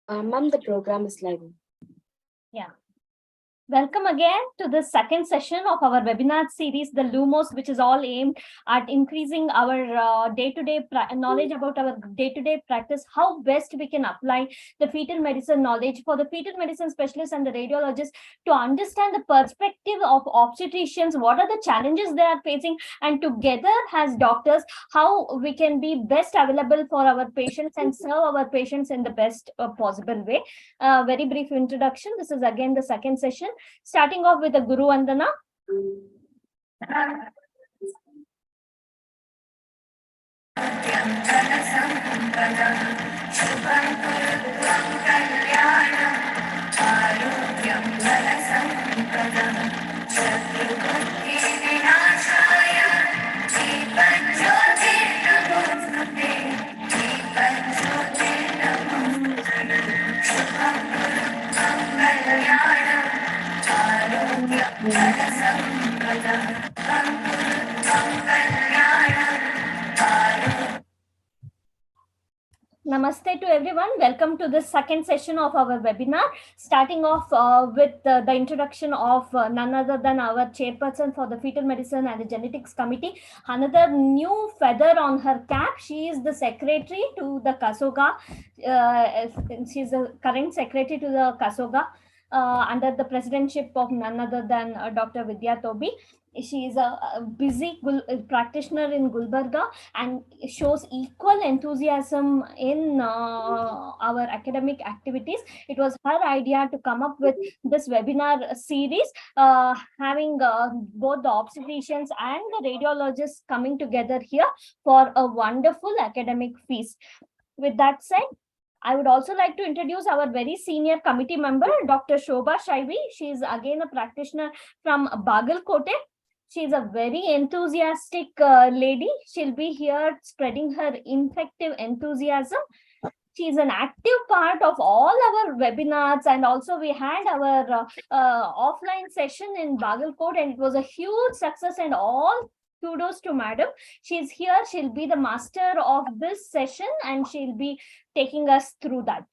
Ma'am, the program is live. Yeah. Welcome again to the second session of our webinar series, the Lumos, which is all aimed at increasing our day-to-day knowledge about our day-to-day practice, how best we can apply the fetal medicine knowledge for the fetal medicine specialists and the radiologists to understand the perspective of obstetricians, what are the challenges they are facing, and together as doctors, how we can be best available for our patients and serve our patients in the best possible way. Very brief introduction. This is again the second session. Starting off with the Guru Vandana. Namaste to everyone. Welcome to the second session of our webinar. Starting off with the introduction of none other than our chairperson for the Fetal Medicine and the Genetics Committee. Another new feather on her cap. She is the secretary to the KASOGA. She's the current secretary to the KASOGA under the presidentship of none other than Dr. Vidya Tobi. She is a busy practitioner in Gulbarga and shows equal enthusiasm in our academic activities. It was her idea to come up with this webinar series, having both the obstetricians and the radiologists coming together here for a wonderful academic feast. With that said, I would also like to introduce our very senior committee member, Dr. Shobha Shaivi. She is again a practitioner from Bagalkote. She's a very enthusiastic lady. She'll be here spreading her infective enthusiasm. She's an active part of all our webinars, and also we had our offline session in Bagalkot, and it was a huge success, and all kudos to madam. She's here. She'll be the master of this session and she'll be taking us through that.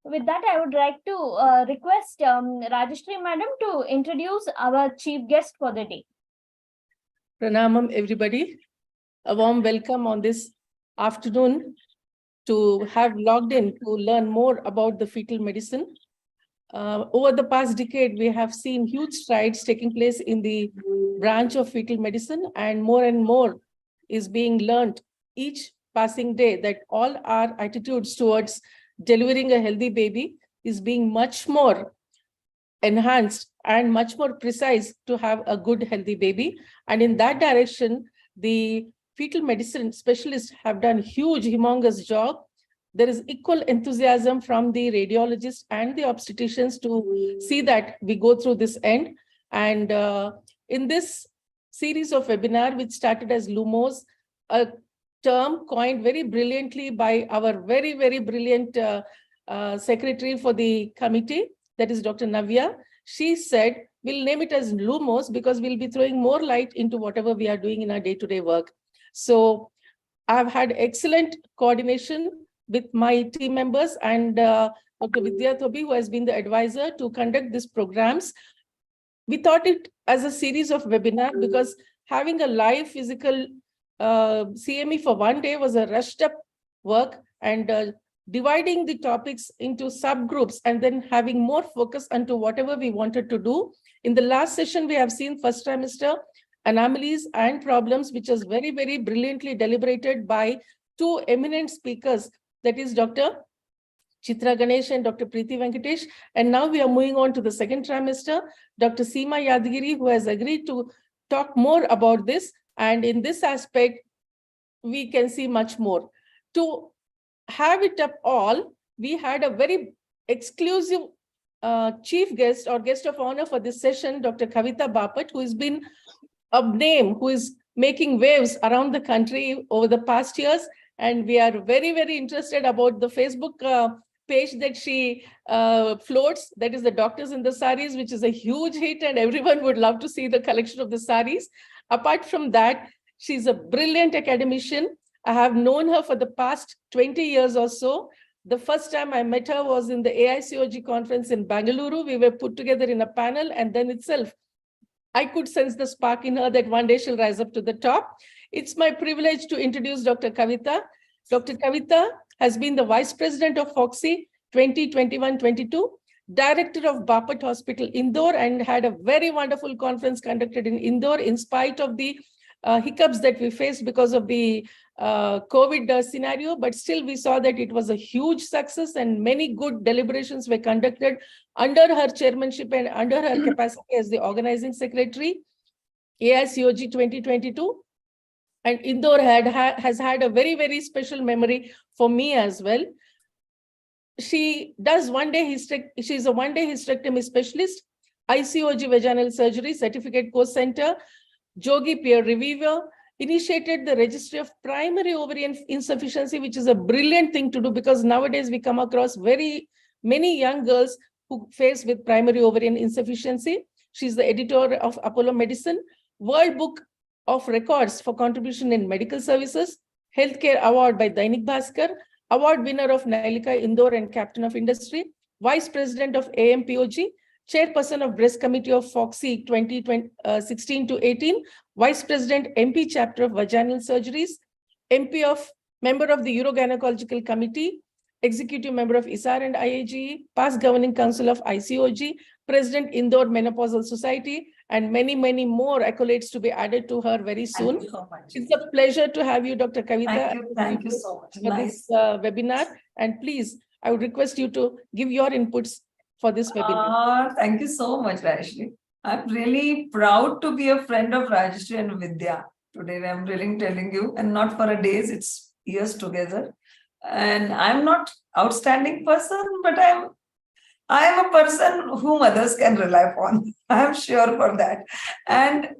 With that, I would like to request Rajeshri madam to introduce our chief guest for the day. Pranamam, everybody. A warm welcome on this afternoon to have logged in to learn more about the fetal medicine. Over the past decade, we have seen huge strides taking place in the branch of fetal medicine, and more is being learned each passing day that all our attitudes towards delivering a healthy baby is being much more enhanced and much more precise to have a good, healthy baby. And in that direction, the fetal medicine specialists have done huge, humongous job. There is equal enthusiasm from the radiologists and the obstetricians to see that we go through this end. And in this series of webinar, which started as Lumos, a term coined very brilliantly by our very, very brilliant secretary for the committee, that is Dr. Navya. She said, we'll name it as Lumos because we'll be throwing more light into whatever we are doing in our day-to-day work. So I've had excellent coordination with my team members and Dr. Vidya Tobi, who has been the advisor to conduct these programs. We thought it as a series of webinars because having a live physical CME for one day was a rushed up work, and dividing the topics into subgroups and then having more focus onto whatever we wanted to do. In the last session, we have seen first trimester anomalies and problems, which is very, very brilliantly deliberated by two eminent speakers, that is Dr. Chitra Ganesh and Dr. Preeti Venkatesh. And now we are moving on to the second trimester, Dr. Seema Yadgiri, who has agreed to talk more about this. And in this aspect, we can see much more. To have it up all, we had a very exclusive chief guest or guest of honor for this session, Dr. Kavita Bapat, who has been a name, who is making waves around the country over the past years. And we are very, very interested about the Facebook page that she floats, that is the Doctors in the Saris, which is a huge hit, and everyone would love to see the collection of the saris. Apart from that, she's a brilliant academician. I have known her for the past 20 years or so. The first time I met her was in the AICOG conference in Bangalore. We were put together in a panel, and then itself, I could sense the spark in her that one day she'll rise up to the top. It's my privilege to introduce Dr. Kavita. Dr. Kavita has been the Vice President of Foxy 2021-22, Director of Bapat Hospital, Indore, and had a very wonderful conference conducted in Indore in spite of the hiccups that we faced because of the COVID scenario, but still we saw that it was a huge success and many good deliberations were conducted under her chairmanship and under her capacity as the organizing secretary, AICOG 2022. And Indore has had a very, very special memory for me as well. She does she's a one-day hysterectomy specialist, ICOG vaginal surgery certificate course center, Jogi peer reviewer, initiated the registry of primary ovarian insufficiency, which is a brilliant thing to do because nowadays we come across very many young girls who face with primary ovarian insufficiency. She's the editor of Apollo Medicine, World Book of Records for contribution in medical services, Healthcare Award by Dainik Bhaskar, award winner of Nailika Indore and Captain of Industry, Vice President of AMPOG, Chairperson of Breast Committee of Foxy 2016 to 18, Vice President MP Chapter of Vaginal Surgeries, Member of the Urogynecological Committee, Executive Member of ISAR and IAGE, Past Governing Council of ICOG, President Indore Menopausal Society, and many, many more accolades to be added to her very soon. Thank you so much. It's a pleasure to have you, Dr. Kavita. Thank you so much. For this webinar. And please, I would request you to give your inputs for this webinar. Thank you so much, Rajeshri. I'm really proud to be a friend of Rajeshri and Vidya. Today, I'm really telling you, and not for a days, it's years together. And I'm not outstanding person, but I am a person whom others can rely upon. I'm sure for that. And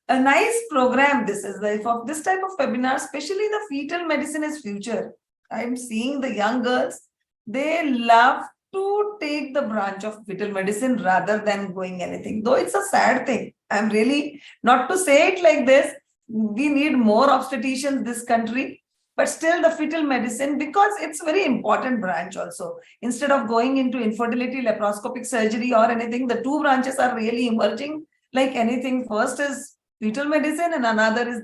a nice program this is. For this type of webinar, especially the fetal medicine is future. I'm seeing the young girls, they love to take the branch of fetal medicine rather than going anything. Though it's a sad thing. I'm really, not to say it like this, we need more obstetricians in this country. But still the fetal medicine, because it's a very important branch also. Instead of going into infertility, laparoscopic surgery or anything, the two branches are really emerging like anything. First is fetal medicine and another is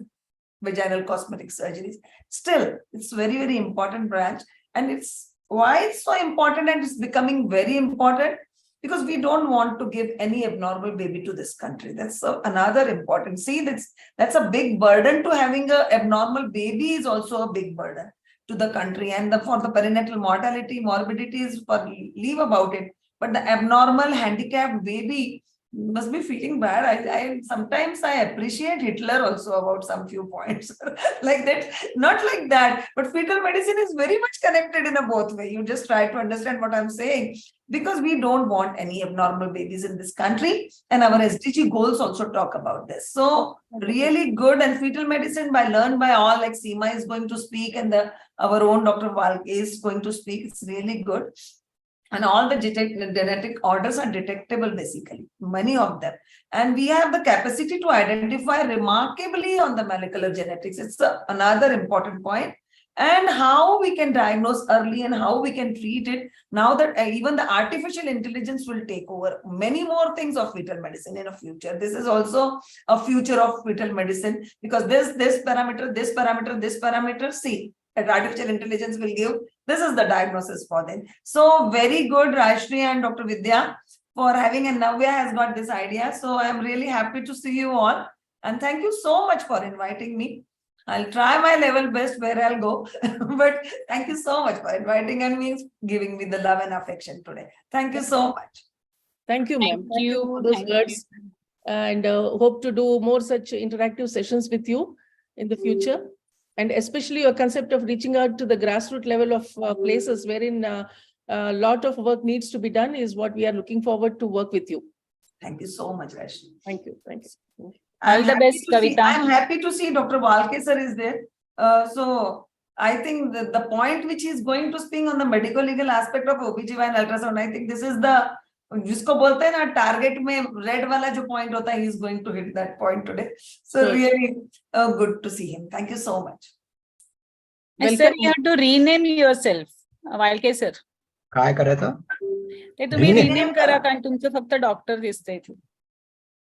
vaginal cosmetic surgeries. Still, it's very, very important branch. And it's why it's so important and it's becoming very important because we don't want to give any abnormal baby to this country. That's another important. See, that's a big burden to having an abnormal baby is also a big burden to the country. And for the perinatal mortality, morbidity is for leave about it. But the abnormal handicapped baby must be feeling bad. Sometimes I appreciate Hitler also about some few points like that. Not like that, but fetal medicine is very much connected in a both way. You just try to understand what I'm saying because we don't want any abnormal babies in this country. And our SDG goals also talk about this. So really good. And fetal medicine learned by all, like Seema is going to speak and our own Dr. Valke is going to speak. It's really good. And all the genetic orders are detectable, basically, many of them. And we have the capacity to identify remarkably on the molecular genetics. It's another important point. And how we can diagnose early and how we can treat it. Now that even the artificial intelligence will take over many more things of fetal medicine in the future. This is also a future of fetal medicine because this parameter, this parameter, this parameter, see. That artificial intelligence will give. This is the diagnosis for them. So very good, Rajeshri and Dr. Vidya, for having, and Navya has got this idea. So I'm really happy to see you all. And thank you so much for inviting me. I'll try my level best where I'll go. But thank you so much for inviting and giving me the love and affection today. Thank you so much. Thank you, ma'am. Thank you for those words. And hope to do more such interactive sessions with you in the future. And especially your concept of reaching out to the grassroots level of places wherein a lot of work needs to be done is what we are looking forward to work with you. Thank you so much, Rajeshri. Thank you. Thank you. All the best, Kavita. I'm happy to see Dr. Valke sir is there. So I think the point which he's going to speak on the medical legal aspect of OBGYN ultrasound, I think this is the जिसको बोलते हैं ना target में red वाला जो point होता है, he is going to hit that point today. So really good to see him. Thank you so much. Sir, you have to rename yourself. वालके सर काय करायचं ते तुम्ही Rename? रिनेम करा कारण तुमचं फक्त डॉक्टर दिसतंय इथे.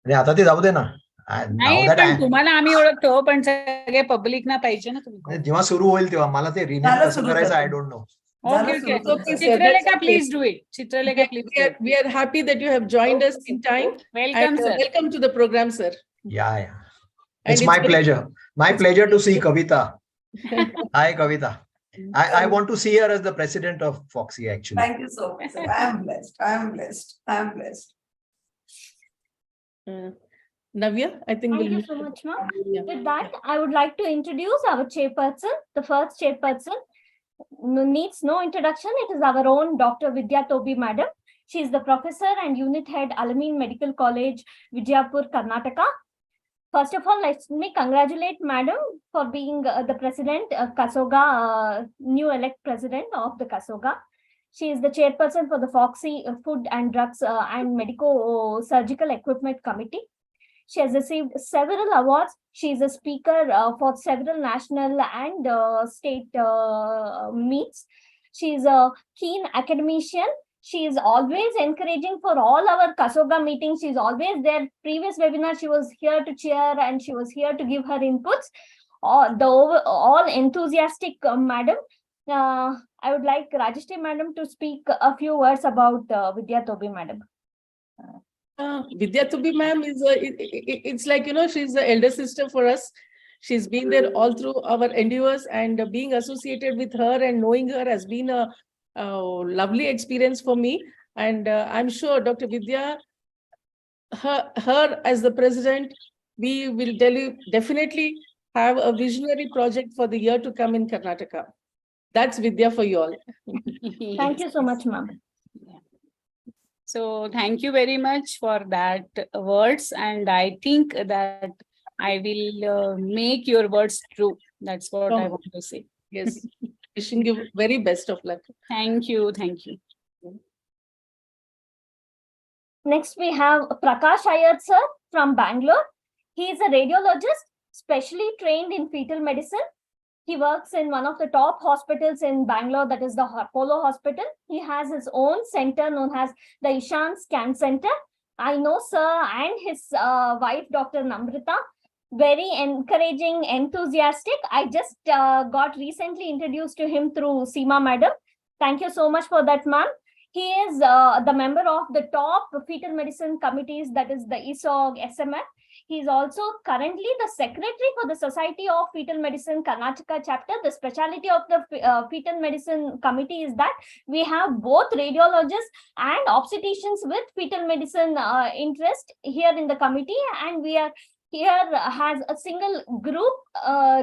अरे आता ते जाऊ दे ना नाही Now that पण तुम्हाला आम्ही ओळखतो पण सगळे पब्लिक ना पाहिजे ना तुम्ही. जेव्हा सुरू होईल तेव्हा मला ते रिनेम झालं कसं सुरू करायचं कर. I don't know. ओके झालं ओके सुरू कर. Okay, sir. Chitralekha That's okay. Please do it. Chitralekha please We are happy that you have joined us in time. Welcome And sir. welcome to the program, sir. Yeah. And It's my very- pleasure. My it's pleasure to very- see Kavita. Hi Kavita. I want to see her as the president of Foxy actually. Thank you so much, sir. I am blessed. I am blessed. I am blessed. Navya, I think Thank you we'll. so much, ma'am. Yeah. With that, I would like to introduce our chairperson. The first chairperson needs no introduction. It is our own Dr. Vidya Tobi madam. She is the professor and unit head, Alamein Medical College, Vijayapur, Karnataka. First of all, let me congratulate madam for being the president, Kasoga, new elect president of the Kasoga. She is the chairperson for the Foxy Food and Drugs and Medico-Surgical Equipment Committee. She has received several awards. She is a speaker for several national and state meets. She is a keen academician. She is always encouraging for all our Kasoga meetings. She is always there. Previous webinar, she was here to cheer and she was here to give her inputs. All enthusiastic madam. I would like Rajeshri madam to speak a few words about Vidya Tobi madam. Vidya Tubi ma'am is it's like, you know, she's the elder sister for us. She's been there all through our endeavors, and being associated with her and knowing her has been a lovely experience for me. And I'm sure Dr. Vidya, her as the president, we will definitely have a visionary project for the year to come in Karnataka. That's Vidya for you all. Thank you so much, ma'am. So thank you very much for that words, and I think that I will make your words true. That's what I want to say. Yes, wishing you very best of luck. Thank you. Thank you. Next, we have Prakash Iyer sir from Bangalore. He is a radiologist, specially trained in fetal medicine. He works in one of the top hospitals in Bangalore, that is the Apollo Hospital. He has his own center known as the Ishan Scan Center. I know sir and his wife, Dr. Namrita, very encouraging, enthusiastic. I just got recently introduced to him through Seema madam. Thank you so much for that, ma'am. He is the member of the top fetal medicine committees, that is the ESOG, SMF. He is also currently the secretary for the Society of Fetal Medicine Karnataka chapter. The specialty of the fetal medicine committee is that we have both radiologists and obstetricians with fetal medicine interest here in the committee, and we are here has a single group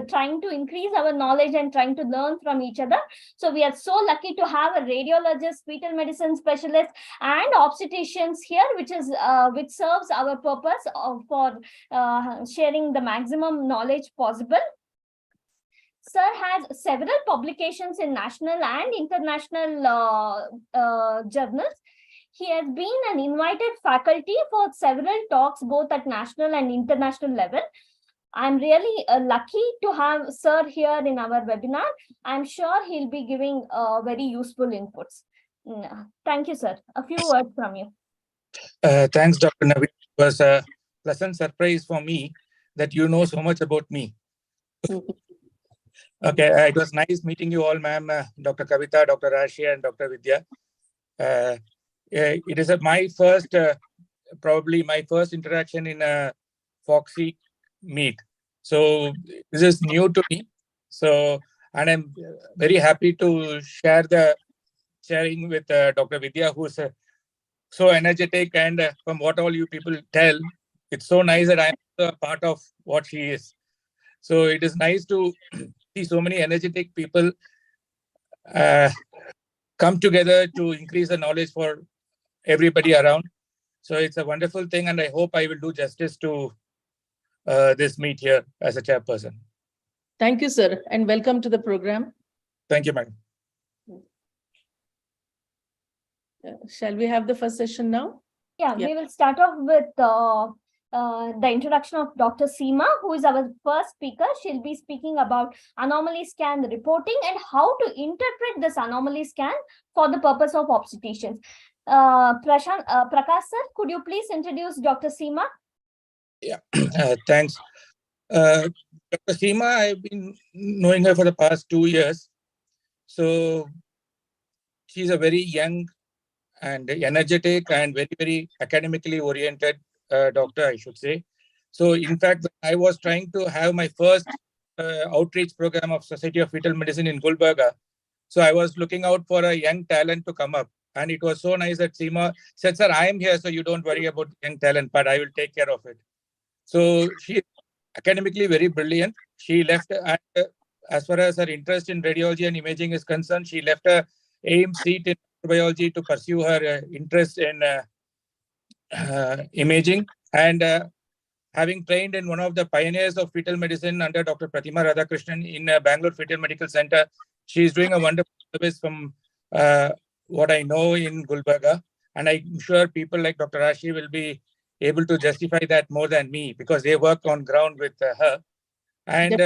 trying to increase our knowledge and trying to learn from each other. So we are so lucky to have a radiologist, fetal medicine specialist, and obstetricians here, which serves our purpose for sharing the maximum knowledge possible. Sir has several publications in national and international journals. He has been an invited faculty for several talks, both at national and international level. I'm really lucky to have sir here in our webinar. I'm sure he'll be giving very useful inputs. Thank you, sir. A few words from you. Thanks, Dr. Navid. It was a pleasant surprise for me that you know so much about me. Okay, it was nice meeting you all, ma'am, Dr. Kavita, Dr. Rashi, and Dr. Vidya. It is my first, probably my first interaction in a Foxy meet. So this is new to me. So, and I'm very happy to sharing with Dr. Vidya, who's so energetic, and from what all you people tell, it's so nice that I'm a part of what she is. So it is nice to see so many energetic people come together to increase the knowledge for everybody around. So it's a wonderful thing, and I hope I will do justice to this meet here as a chairperson. Thank you, sir, and welcome to the program. Thank you, madam. Shall we have the first session now? Yeah, Yeah. we will start off with the introduction of Dr. Seema, who is our first speaker. She'll be speaking about anomaly scan reporting and how to interpret this anomaly scan for the purpose of obstetricians. Prakash sir, could you please introduce Dr. Seema? Yeah, thanks. Dr. Seema, I've been knowing her for the past 2 years. So she's a very young and energetic and very, very academically oriented doctor, I should say. So in fact, I was trying to have my first outreach program of Society of Fetal Medicine in Gulbarga. So I was looking out for a young talent to come up. And it was so nice that Seema said, sir, I am here, so you don't worry about young talent, but I will take care of it. So she is academically very brilliant. She left, as far as her interest in radiology and imaging is concerned, she left a AIM seat in biology to pursue her interest in imaging. And having trained in one of the pioneers of fetal medicine under Dr. Pratima Radhakrishnan in Bangalore Fetal Medical Center, she is doing a wonderful service from what I know in Gulbarga. And I'm sure people like Dr. Rashi will be able to justify that more than me because they work on ground with her. And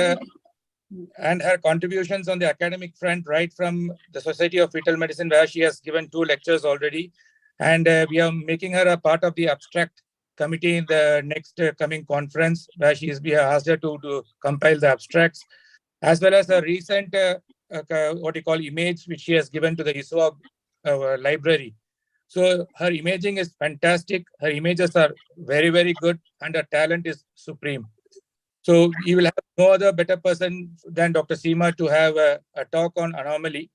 her contributions on the academic front, right from the Society of Fetal Medicine, where she has given 2 lectures already. And we are making her a part of the abstract committee in the next coming conference, where we have asked her to compile the abstracts, as well as a recent, what you call image, which she has given to the ISWA library. So her imaging is fantastic. Her images are very, very good, and her talent is supreme. So you will have no other better person than Dr. Seema to have a talk on anomaly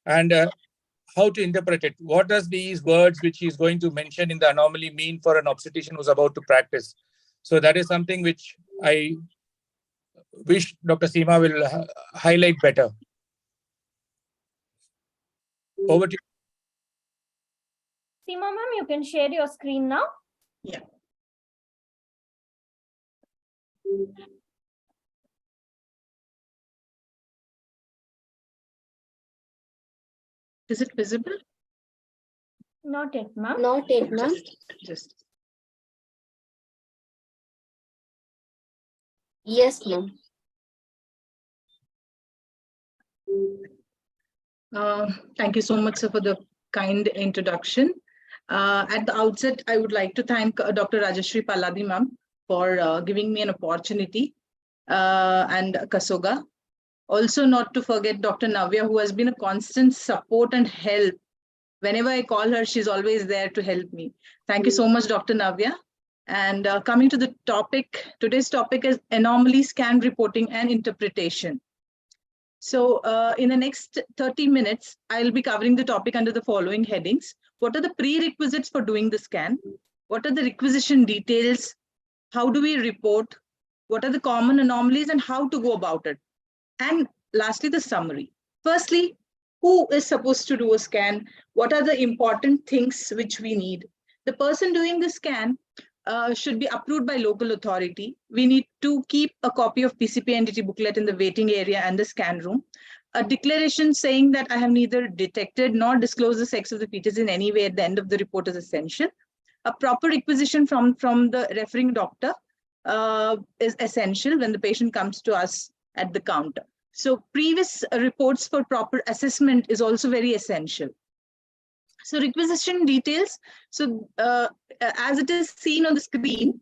and how to interpret it. What does these words which he's going to mention in the anomaly mean for an obstetrician who's about to practice? So that is something which I wish Dr. Seema will highlight better. Over to you. Seema ma'am, you can share your screen now. Yeah. Is it visible? Not yet, ma'am. Not yet, ma'am. Just. Yes, ma'am. Thank you so much, sir, for the kind introduction. At the outset, I would like to thank Dr. Rajeshri Palladi ma'am for giving me an opportunity, and Kasoga. Also, not to forget Dr. Navya, who has been a constant support and help. Whenever I call her, she's always there to help me. Thank you so much, Dr. Navya. And coming to the topic, today's topic is anomaly scan reporting and interpretation. So in the next 30 minutes, I'll be covering the topic under the following headings. What are the prerequisites for doing the scan? What are the requisition details? How do we report? What are the common anomalies and how to go about it? And lastly, the summary. Firstly, who is supposed to do a scan? What are the important things which we need? The person doing the scan should be approved by local authority. We need to keep a copy of PCP entity booklet in the waiting area and the scan room. A declaration saying that I have neither detected nor disclosed the sex of the fetus in any way at the end of the report is essential. A proper requisition from the referring doctor is essential when the patient comes to us at the counter. So previous reports for proper assessment is also very essential. So requisition details. So as it is seen on the screen,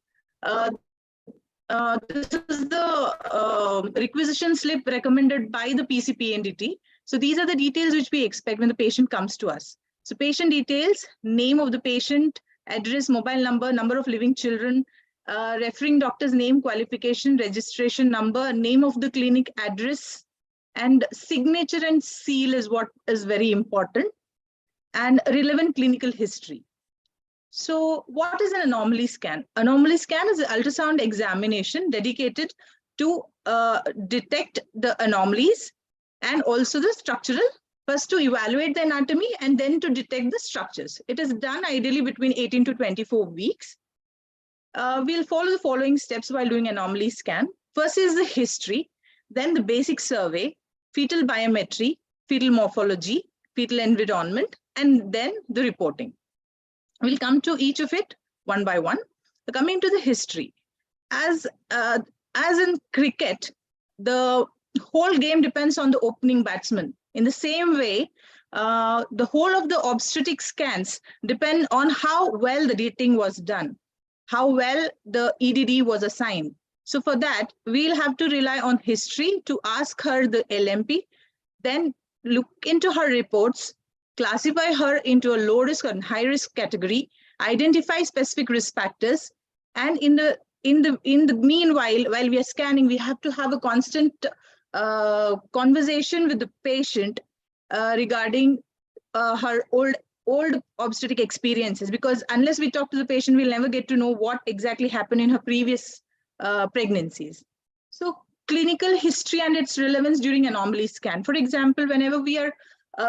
this is the requisition slip recommended by the PCP entity. So these are the details which we expect when the patient comes to us. So patient details, name of the patient, address, mobile number, number of living children, referring doctor's name, qualification, registration number, name of the clinic, address, and signature and seal is what is very important, and relevant clinical history. So what is an anomaly scan? Anomaly scan is an ultrasound examination dedicated to detect the anomalies and also the structural, first to evaluate the anatomy and then to detect the structures. It is done ideally between 18 to 24 weeks. We'll follow the following steps while doing anomaly scan. First is the history, then the basic survey, fetal biometry, fetal morphology, fetal environment, and then the reporting. We'll come to each of it one by one. So coming to the history. as in cricket, the whole game depends on the opening batsman. In the same way, the whole of the obstetric scans depend on how well the dating was done, how well the EDD was assigned. So for that, we'll have to rely on history to ask her the LMP, then look into her reports, classify her into a low risk and high risk category, identify specific risk factors, and in the meanwhile, while we are scanning, we have to have a constant conversation with the patient regarding her old obstetric experiences, because unless we talk to the patient, we'll never get to know what exactly happened in her previous pregnancies. So clinical history and its relevance during anomaly scan. For example, whenever we are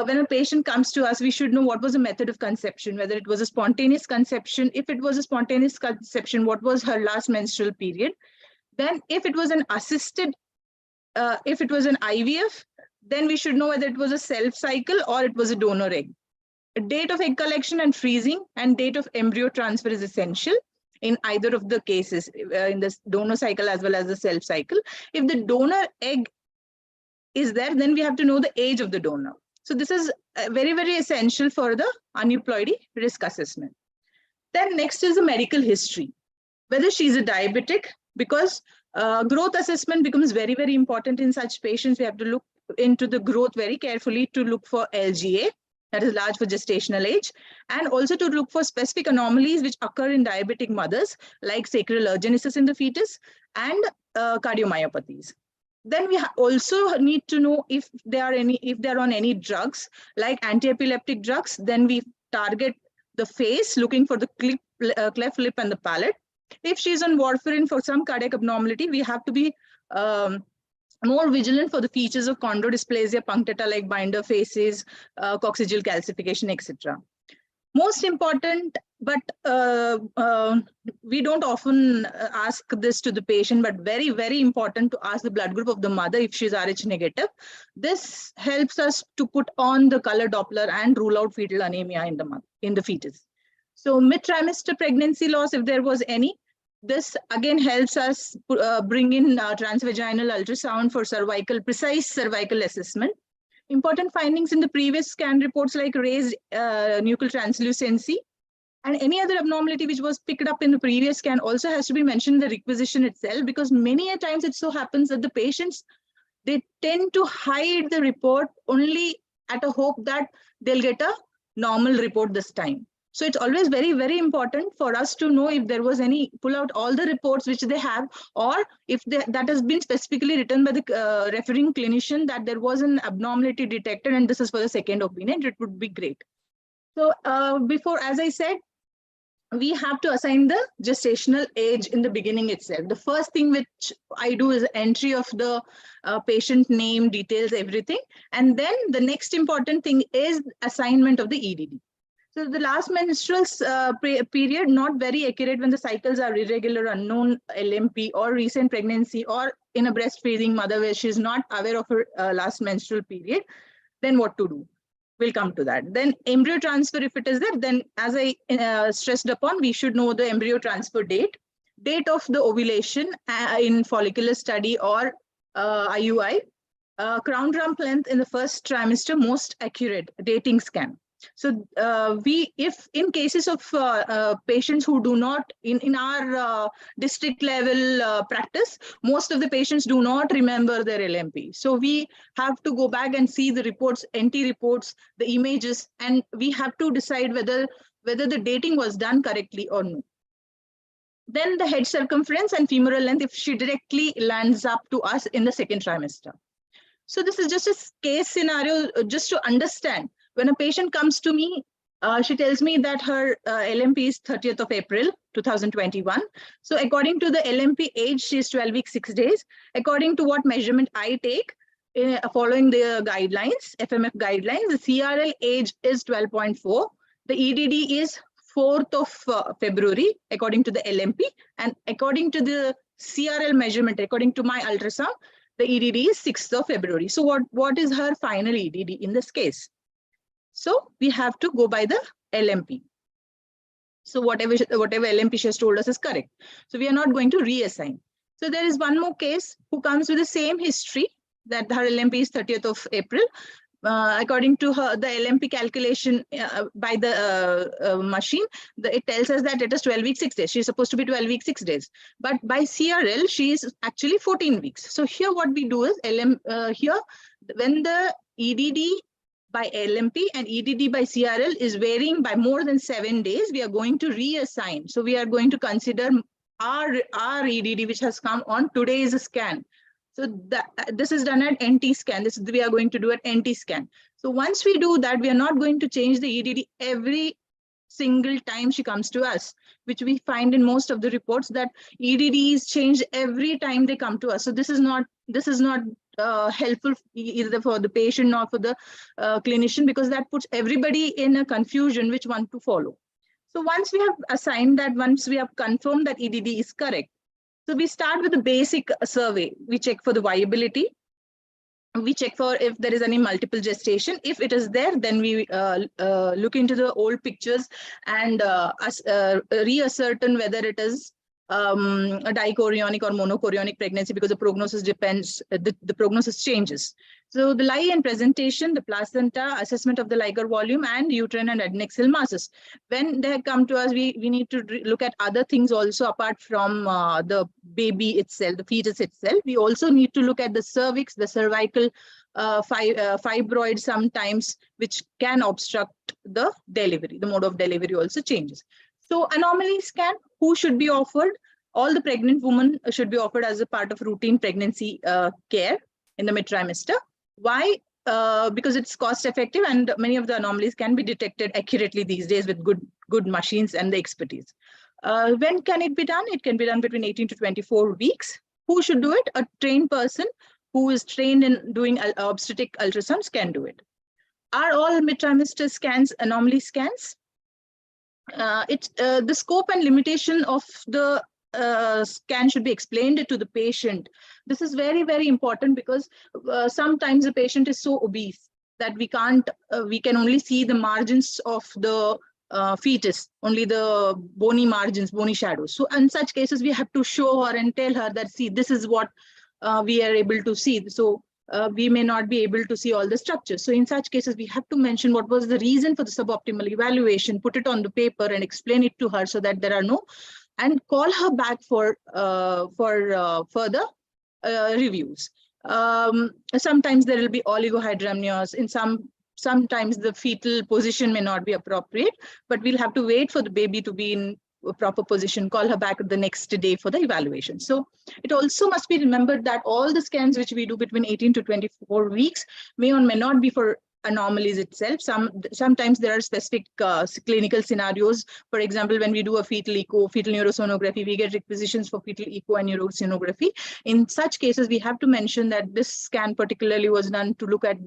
when a patient comes to us, we should know what was the method of conception, whether it was a spontaneous conception. If it was a spontaneous conception, what was her last menstrual period? Then if it was an assisted, if it was an IVF, then we should know whether it was a self cycle or it was a donor egg. A date of egg collection and freezing and date of embryo transfer is essential in either of the cases, in the donor cycle as well as the self cycle. If the donor egg is there, then we have to know the age of the donor. So this is very, very essential for the aneuploidy risk assessment. Then next is the medical history, whether she's a diabetic, because growth assessment becomes very, very important in such patients. We have to look into the growth very carefully to look for LGA, that is large for gestational age, and also to look for specific anomalies which occur in diabetic mothers, like sacral agenesis in the fetus and cardiomyopathies. Then we also need to know if they are on any drugs, like anti-epileptic drugs. Then we target the face, looking for the cleft lip and the palate. If she's on warfarin for some cardiac abnormality, we have to be more vigilant for the features of chondrodysplasia punctata, like binder faces, coccygeal calcification, etc. Most important, but we don't often ask this to the patient, but very, very important to ask the blood group of the mother if she's Rh negative. This helps us to put on the color Doppler and rule out fetal anemia in the fetus. So mid-trimester pregnancy loss, if there was any, this again helps us bring in transvaginal ultrasound for precise cervical assessment. Important findings in the previous scan reports, like raised nuchal translucency and any other abnormality which was picked up in the previous scan, also has to be mentioned in the requisition itself, because many a times it so happens that the patients, they tend to hide the report only at a hope that they'll get a normal report this time. So it's always very, very important for us to know if there was any, pull out all the reports which they have, or if that has been specifically written by the referring clinician that there was an abnormality detected and this is for the second opinion, it would be great. So before, as I said, we have to assign the gestational age in the beginning itself. The first thing which I do is entry of the patient name, details, everything. And then the next important thing is assignment of the EDD. So the last menstrual period, not very accurate when the cycles are irregular, unknown LMP, or recent pregnancy, or in a breastfeeding mother where she's not aware of her last menstrual period, then what to do? We'll come to that. Then embryo transfer, if it is there, then as I stressed upon, we should know the embryo transfer date of the ovulation in follicular study or IUI, crown rump length in the first trimester, most accurate dating scan. So if in cases of patients who do not, in our district level practice, most of the patients do not remember their LMP. So we have to go back and see the reports, NT reports, the images, and we have to decide whether the dating was done correctly or no. Then the head circumference and femoral length, if she directly lands up to us in the second trimester. So this is just a case scenario, just to understand. When a patient comes to me, she tells me that her LMP is 30th of April, 2021. So according to the LMP age, she is 12 weeks, 6 days. According to what measurement I take, following the guidelines, FMF guidelines, the CRL age is 12.4. The EDD is 4th of February, according to the LMP. And according to the CRL measurement, according to my ultrasound, the EDD is 6th of February. So what is her final EDD in this case? So we have to go by the LMP. So whatever LMP she has told us is correct. So we are not going to reassign. So there is one more case who comes with the same history that her LMP is 30th of April. According to her, the LMP calculation by the machine, it tells us that it is 12 weeks, 6 days. She's supposed to be 12 weeks, 6 days. But by CRL, she is actually 14 weeks. So here what we do is, here, when the EDD by LMP and EDD by CRL is varying by more than 7 days, we are going to reassign. So we are going to consider our EDD, which has come on today's scan. So this is done at NT scan. We are going to do at NT scan. So once we do that, we are not going to change the EDD every single time she comes to us, which we find in most of the reports that EDD is changed every time they come to us. So this is not helpful either for the patient nor for the clinician, because that puts everybody in a confusion which one to follow. So once we have assigned that, once we have confirmed that EDD is correct, so we start with the basic survey. We check for the viability. We check for if there is any multiple gestation. If it is there, then we look into the old pictures and reascertain whether it is a dichorionic or monochorionic pregnancy, because the prognosis depends, the prognosis changes. So the lie and presentation, the placenta, assessment of the liger volume, and uterine and adnexal masses. When they come to us, we need to look at other things also apart from the baby itself, the fetus itself. We also need to look at the cervix, the cervical fibroid sometimes, which can obstruct the delivery. The mode of delivery also changes. So anomaly scan, who should be offered? All the pregnant women should be offered as a part of routine pregnancy care in the mid-trimester. Why? Because it's cost effective and many of the anomalies can be detected accurately these days with good machines and the expertise. When can it be done? It can be done between 18 to 24 weeks. Who should do it? A trained person who is trained in doing obstetric ultrasounds can do it. Are all mid-trimester scans anomaly scans? The scope and limitation of the scan should be explained to the patient. This is very, very important, because sometimes the patient is so obese that we can only see the margins of the fetus, only the bony margins, bony shadows. So in such cases, we have to show her and tell her that, see, this is what we are able to see. So we may not be able to see all the structures. So in such cases, we have to mention what was the reason for the suboptimal evaluation, put it on the paper and explain it to her so that there are no, and call her back for further reviews. Sometimes there will be oligohydramnios. Sometimes the fetal position may not be appropriate, but we'll have to wait for the baby to be in a proper position, call her back the next day for the evaluation. So it also must be remembered that all the scans which we do between 18 to 24 weeks may or may not be for anomalies itself. Sometimes there are specific clinical scenarios. For example, when we do a fetal echo, fetal neurosonography, we get requisitions for fetal echo and neurosonography. In such cases, we have to mention that this scan particularly was done to look at,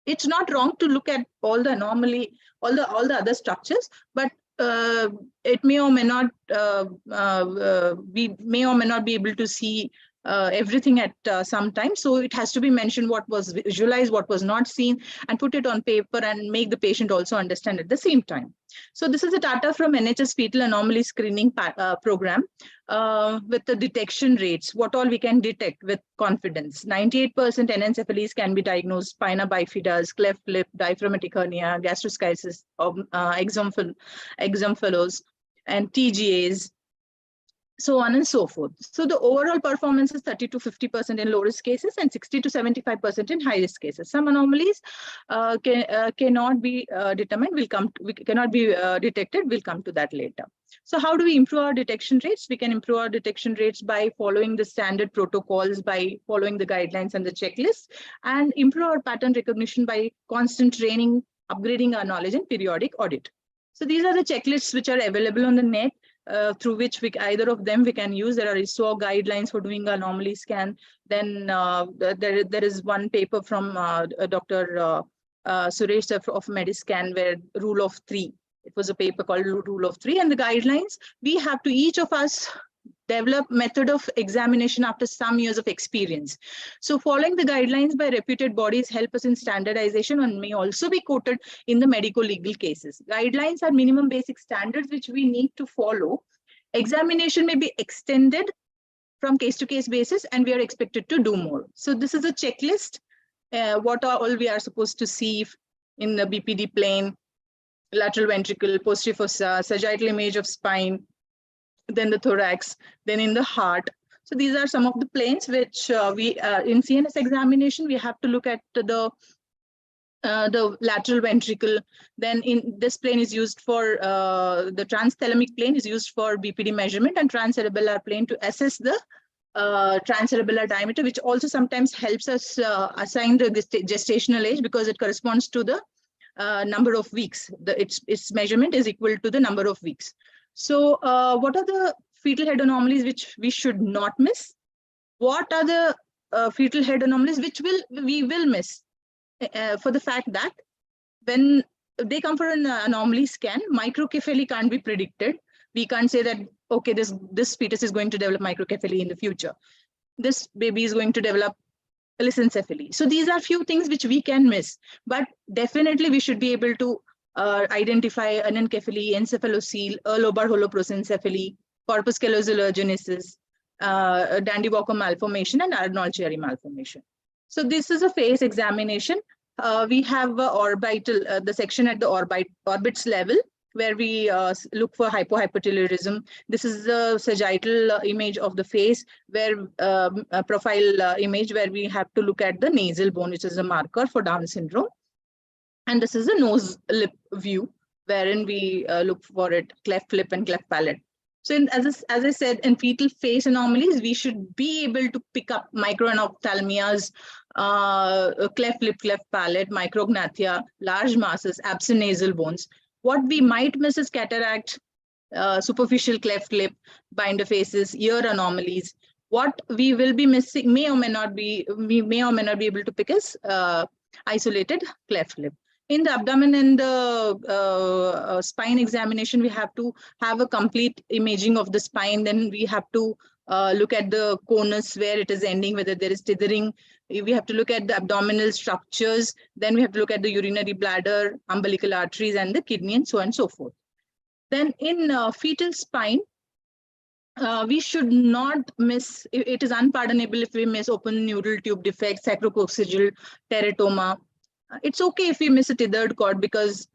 it's not wrong to look at all the anomaly, all the other structures, but it may or may not, we may or may not be able to see everything at some time. So it has to be mentioned what was visualized, what was not seen, and put it on paper and make the patient also understand at the same time. So this is the data from NHS fetal anomaly screening program with the detection rates, what all we can detect with confidence. 98% anencephalies can be diagnosed, spina bifida, cleft lip, diaphragmatic hernia, gastroschisis, exomphalos, and TGAs, so on and so forth. So the overall performance is 30 to 50% in low risk cases and 60 to 75% in high risk cases. Some anomalies cannot be determined, cannot be detected. We'll come to that later. So how do we improve our detection rates? We can improve our detection rates by following the standard protocols, by following the guidelines and the checklists, and improve our pattern recognition by constant training, upgrading our knowledge, and periodic audit. So these are the checklists which are available on the net. Through which either of them we can use. There are ISO guidelines for doing anomaly scan. Then there is one paper from Dr. Suresh of Mediscan, where rule of 3. It was a paper called rule of 3, and the guidelines, we have to, each of us develop method of examination after some years of experience. So following the guidelines by reputed bodies help us in standardization and may also be quoted in the medico-legal cases. Guidelines are minimum basic standards which we need to follow. Examination may be extended from case to case basis, and we are expected to do more. So this is a checklist. What are all we are supposed to see in the BPD plane, lateral ventricle, posterior fossa, sagittal image of spine, then the thorax, then in the heart. So these are some of the planes which in CNS examination, we have to look at the lateral ventricle. Then in this plane is used for the transthalamic plane is used for BPD measurement, and transcerebellar plane to assess the transcerebellar diameter, which also sometimes helps us assign the gestational age because it corresponds to the number of weeks. Its measurement is equal to the number of weeks. So what are the fetal head anomalies which we should not miss? What are the fetal head anomalies which we will miss? For the fact that when they come for an anomaly scan, microcephaly can't be predicted. We can't say that, okay, this fetus is going to develop microcephaly in the future. This baby is going to develop lissencephaly. So these are few things which we can miss, but definitely we should be able to identify anencephaly, encephalocele, lobar holoprosencephaly, corpus callosal agenesis, Dandy Walker malformation, and Arnold-Chiari malformation. So this is a face examination. We have orbital, the section at the orbits level, where we look for hypohypotelorism. This is the sagittal image of the face, where a profile image where we have to look at the nasal bone, which is a marker for Down syndrome. And this is a nose lip view, wherein we look for it, cleft lip and cleft palate. So as I said, in fetal face anomalies, we should be able to pick up microanophthalmias, cleft lip, cleft palate, micrognathia, large masses, absent nasal bones. What we might miss is cataract, superficial cleft lip, binder faces, ear anomalies. What we will be missing we may or may not be able to pick is isolated cleft lip. In the abdomen and the spine examination, we have to have a complete imaging of the spine. Then we have to look at the conus, where it is ending, whether there is tethering. We have to look at the abdominal structures. Then we have to look at the urinary bladder, umbilical arteries, and the kidney, and so on and so forth. Then in fetal spine, we should not miss, it is unpardonable if we miss open neural tube defects, sacrococcygeal teratoma. It's okay if we miss a tethered cord, because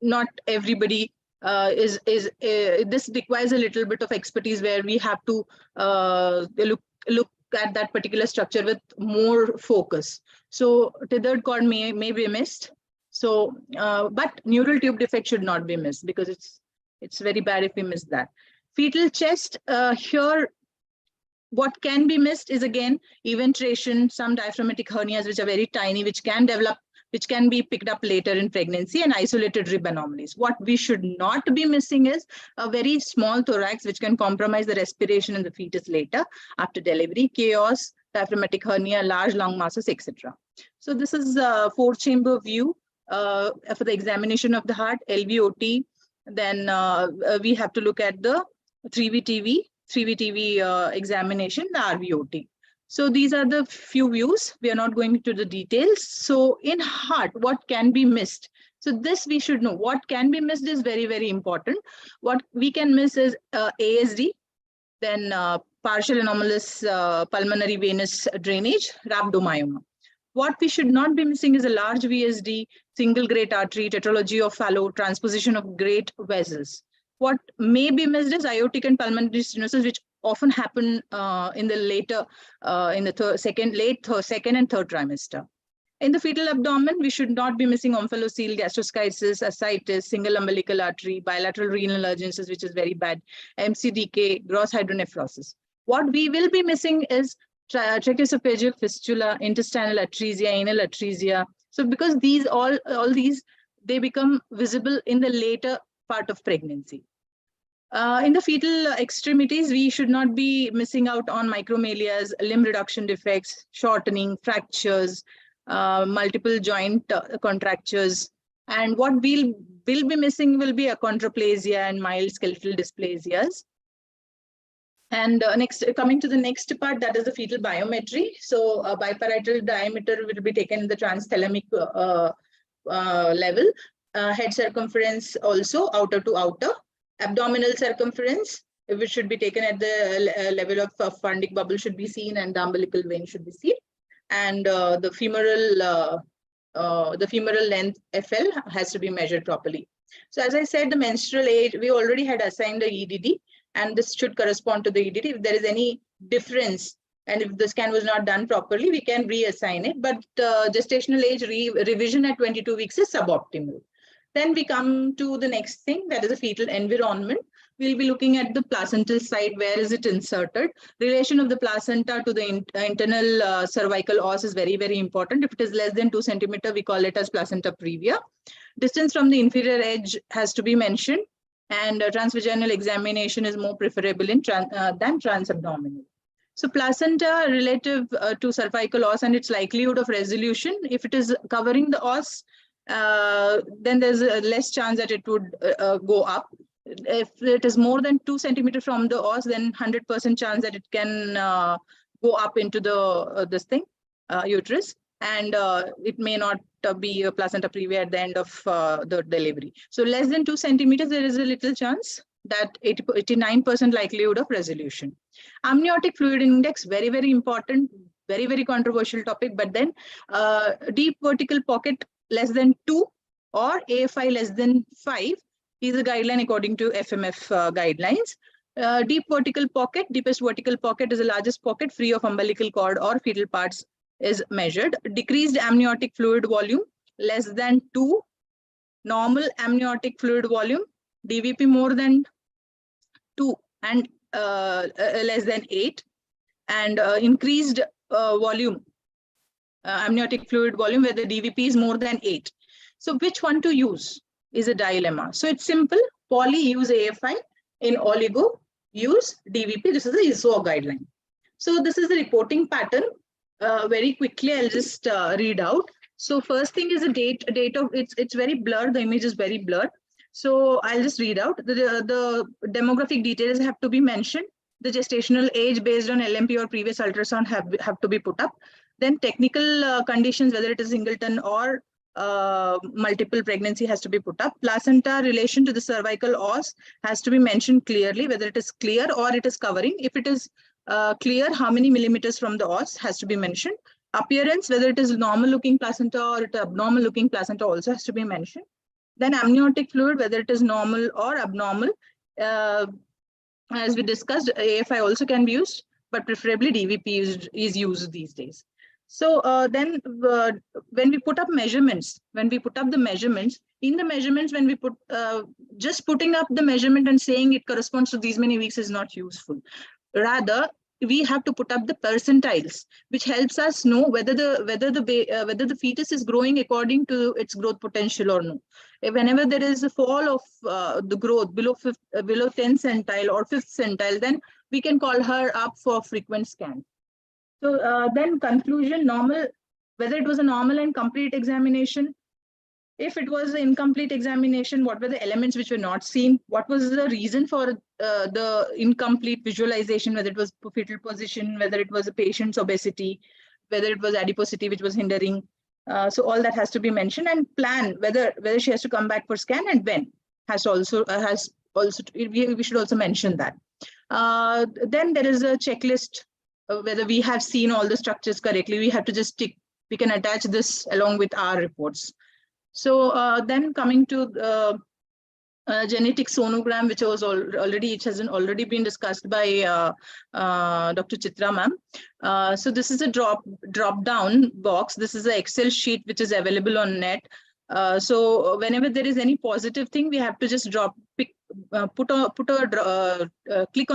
not everybody this requires a little bit of expertise, where we have to look at that particular structure with more focus. So tethered cord may be missed. So, but neural tube defect should not be missed, because it's very bad if we miss that. Fetal chest, here, what can be missed is again eventration, some diaphragmatic hernias which are very tiny, which can develop, which can be picked up later in pregnancy, and isolated rib anomalies. What we should not be missing is a very small thorax, which can compromise the respiration in the fetus later after delivery, chaos, diaphragmatic hernia, large lung masses, etc. So this is a 4-chamber view for the examination of the heart, LVOT. Then we have to look at the 3VTV examination, the RVOT. So these are the few views. We are not going into the details. So in heart, what can be missed? So this we should know. What can be missed is very, very important. What we can miss is ASD, then partial anomalous pulmonary venous drainage, rhabdomyoma. What we should not be missing is a large VSD, single great artery, tetralogy of Fallot, transposition of great vessels. What may be missed is aortic and pulmonary stenosis, which often happen in the later, in the second and third trimester. In the fetal abdomen, we should not be missing omphalocele, gastroschisis, ascites, single umbilical artery, bilateral renal agenesis, which is very bad, MCDK, gross hydronephrosis. What we will be missing is tracheoesophageal fistula, intestinal atresia, anal atresia. So because these all these, they become visible in the later part of pregnancy. In the fetal extremities, we should not be missing out on micromalias, limb reduction defects, shortening, fractures, multiple joint contractures. And what we'll be missing will be achondroplasia and mild skeletal dysplasias. And next, coming to the next part, that is the fetal biometry. So biparietal diameter will be taken in the transthalamic level. Head circumference also outer to outer. Abdominal circumference, which should be taken at the level of fundic bubble should be seen, and the umbilical vein should be seen. And the femoral length FL has to be measured properly. So as I said, the menstrual age, we already had assigned the EDD, and this should correspond to the EDD. If there is any difference, and if the scan was not done properly, we can reassign it. But gestational age revision at 22 weeks is suboptimal. Then we come to the next thing, that is a fetal environment. We'll be looking at the placental site. Where is it inserted? Relation of the placenta to the internal cervical os is very, very important. If it is less than 2 centimeters, we call it as placenta previa. Distance from the inferior edge has to be mentioned, and transvaginal examination is more preferable in than transabdominal. So placenta relative to cervical os and its likelihood of resolution, if it is covering the os, then there's a less chance that it would go up. If it is more than 2 centimeters from the os, then 100% chance that it can go up into the uterus, and it may not be a placenta previa at the end of the delivery. So less than 2 centimeters, there is a little chance that 89% likelihood of resolution. Amniotic fluid index, very, very important, very, very controversial topic, but then deep vertical pocket less than 2 or AFI less than 5 is a guideline according to FMF guidelines. Deep vertical pocket, deepest vertical pocket is the largest pocket free of umbilical cord or fetal parts is measured. Decreased amniotic fluid volume less than 2, normal amniotic fluid volume, DVP more than 2 and less than 8, and increased volume, amniotic fluid volume where the DVP is more than 8. So which one to use is a dilemma. So it's simple. Poly, use AFI. In oligo, use DVP. This is the ISO guideline. So this is the reporting pattern. Very quickly, I'll just read out. So first thing is the date of, it's very blurred. The image is very blurred. So I'll just read out. The demographic details have to be mentioned. The gestational age based on LMP or previous ultrasound have to be put up. Then technical conditions, whether it is singleton or multiple pregnancy, has to be put up. Placenta relation to the cervical os has to be mentioned clearly, whether it is clear or it is covering. If it is clear, how many millimeters from the os has to be mentioned. Appearance, whether it is normal looking placenta or it abnormal looking placenta also has to be mentioned. Then amniotic fluid, whether it is normal or abnormal. As we discussed, AFI also can be used, but preferably DVP is used these days. So then when we put up measurements, in the measurements, when we put, just putting up the measurement and saying it corresponds to these many weeks is not useful. Rather, we have to put up the percentiles, which helps us know whether the fetus is growing according to its growth potential or no. Whenever there is a fall of the growth below 10 centile or 5th centile, then we can call her up for frequent scan. So then conclusion, normal, whether it was a normal and complete examination. If it was an incomplete examination, what were the elements which were not seen? What was the reason for the incomplete visualization, whether it was fetal position, whether it was a patient's obesity, whether it was adiposity which was hindering. So all that has to be mentioned, and plan whether she has to come back for scan and when we should also mention that. Then there is a checklist, whether we have seen all the structures correctly. We have to just tick. We can attach this along with our reports. So then coming to genetic sonogram, which was which has already been discussed by Dr. Chitra ma'am. So this is a drop down box. This is an Excel sheet which is available on net. So whenever there is any positive thing, we have to just click on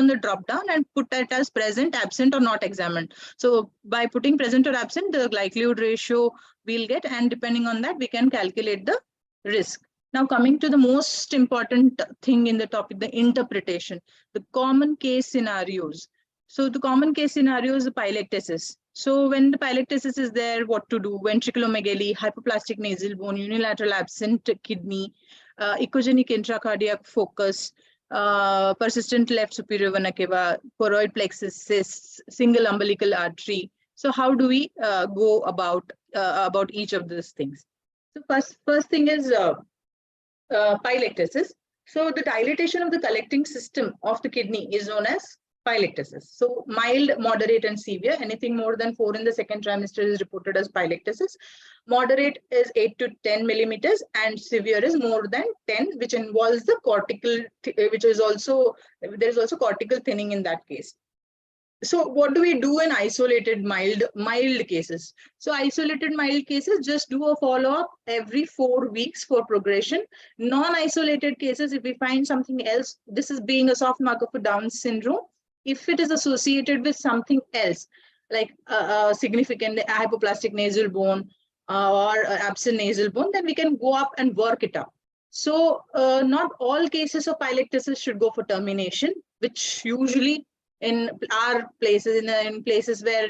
the drop down and put it as present, absent, or not examined. So by putting present or absent, the likelihood ratio we'll get, and depending on that, we can calculate the risk. Now coming to the most important thing in the topic, the interpretation, the common case scenarios. So the common case scenario is the pilectasis. So when the pilectasis is there, what to do? Ventriculomegaly, hypoplastic nasal bone, unilateral absent kidney, echogenic intracardiac focus, persistent left superior vena cava, choroid plexus, cysts, single umbilical artery. So how do we go about each of these things? So first thing is pylectasis. So the dilatation of the collecting system of the kidney is known as pylectasis. So mild, moderate, and severe. Anything more than 4 in the second trimester is reported as pylectasis. Moderate is 8 to 10 millimeters, and severe is more than 10, which involves the cortical, which is also, there is also cortical thinning in that case. So what do we do in isolated mild cases? So isolated mild cases, just do a follow-up every 4 weeks for progression. Non-isolated cases, if we find something else, this is being a soft marker for Down syndrome. If it is associated with something else, like a significant hypoplastic nasal bone or absent nasal bone, then we can go up and work it up. So not all cases of pylectasis should go for termination, which usually in our places, in places where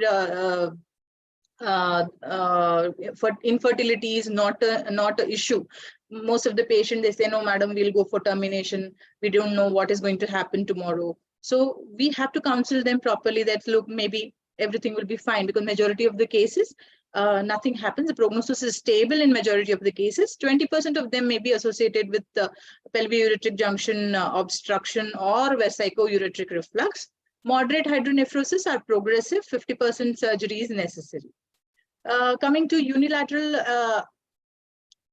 infertility is not an issue. Most of the patients, they say, no, madam, we'll go for termination. We don't know what is going to happen tomorrow. So we have to counsel them properly that, look, maybe everything will be fine, because majority of the cases, nothing happens. The prognosis is stable in majority of the cases. 20% of them may be associated with pelvic junction obstruction or vesico-ureteric reflux. Moderate hydronephrosis are progressive, 50% surgery is necessary. Coming to unilateral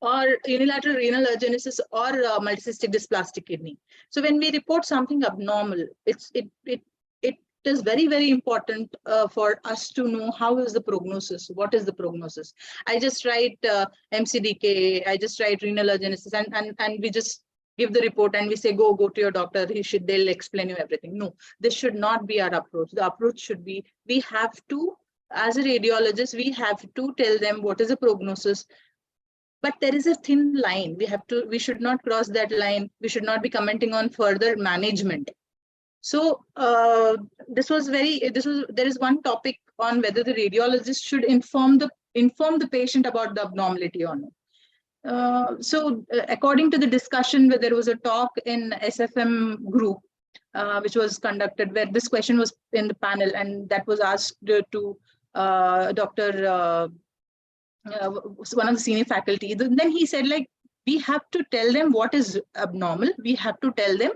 renal agenesis or multicystic dysplastic kidney. So when we report something abnormal, it is very, very important for us to know how is the prognosis, what is the prognosis. I just write MCDK, I just write renal agenesis, and we just give the report and we say, go to your doctor, they'll explain you everything. No, this should not be our approach. The approach should be, we have to, as a radiologist, we have to tell them what is the prognosis. But there is a thin line. We should not cross that line. We should not be commenting on further management. So there is one topic on whether the radiologist should inform the patient about the abnormality or not. According to the discussion, where there was a talk in SFM group, which was conducted, where this question was in the panel, and that was asked to Dr. One of the senior faculty. Then he said, like, we have to tell them what is abnormal. We have to tell them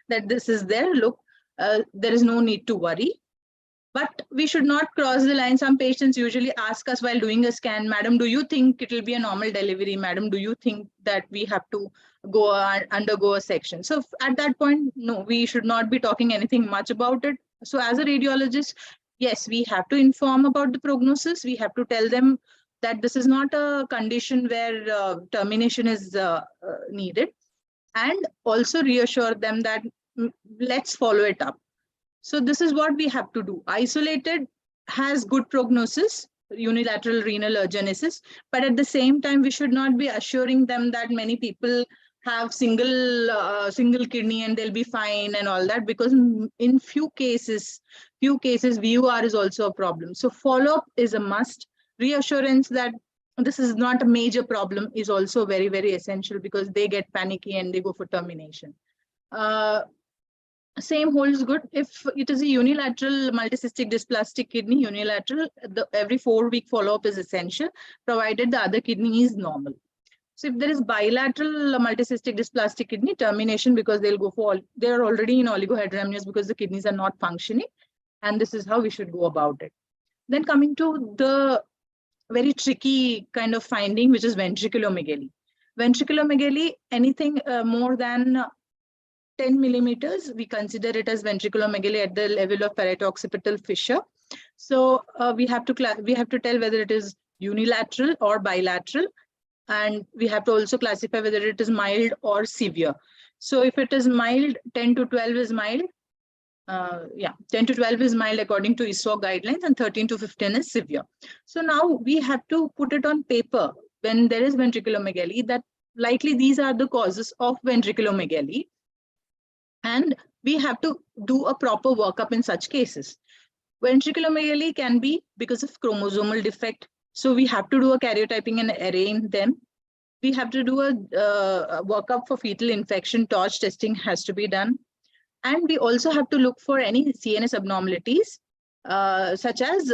that this is there. Look, there is no need to worry. But we should not cross the line. Some patients usually ask us while doing a scan, madam, do you think it will be a normal delivery? Madam, do you think that we have to go undergo a section? So at that point, no, we should not be talking anything much about it. So as a radiologist, yes, we have to inform about the prognosis. We have to tell them that this is not a condition where termination is needed, and also reassure them that let's follow it up. So this is what we have to do. Isolated has good prognosis, unilateral renal agenesis, but at the same time, we should not be assuring them that many people have single kidney and they'll be fine and all that, because in few cases VUR is also a problem. So follow-up is a must. Reassurance that this is not a major problem is also very, very essential, because they get panicky and they go for termination. Same holds good if it is a unilateral multicystic dysplastic kidney. Unilateral, every 4-week follow-up is essential, provided the other kidney is normal. So if there is bilateral multicystic dysplastic kidney, termination, because they'll go for they're already in oligohydramnios because the kidneys are not functioning, and this is how we should go about it. Then coming to the very tricky kind of finding, which is ventriculomegaly. Ventriculomegaly, anything more than 10 millimeters, we consider it as ventriculomegaly at the level of parieto-occipital fissure. So we have to tell whether it is unilateral or bilateral, and we have to also classify whether it is mild or severe. So if it is mild, 10 to 12 is mild. 10 to 12 is mild according to ISO guidelines, and 13 to 15 is severe. So now we have to put it on paper when there is ventriculomegaly that likely these are the causes of ventriculomegaly. And we have to do a proper workup in such cases. Ventriculomegaly can be because of chromosomal defect. So we have to do a karyotyping and array in them. We have to do a workup for fetal infection. Torch testing has to be done. And we also have to look for any CNS abnormalities, such as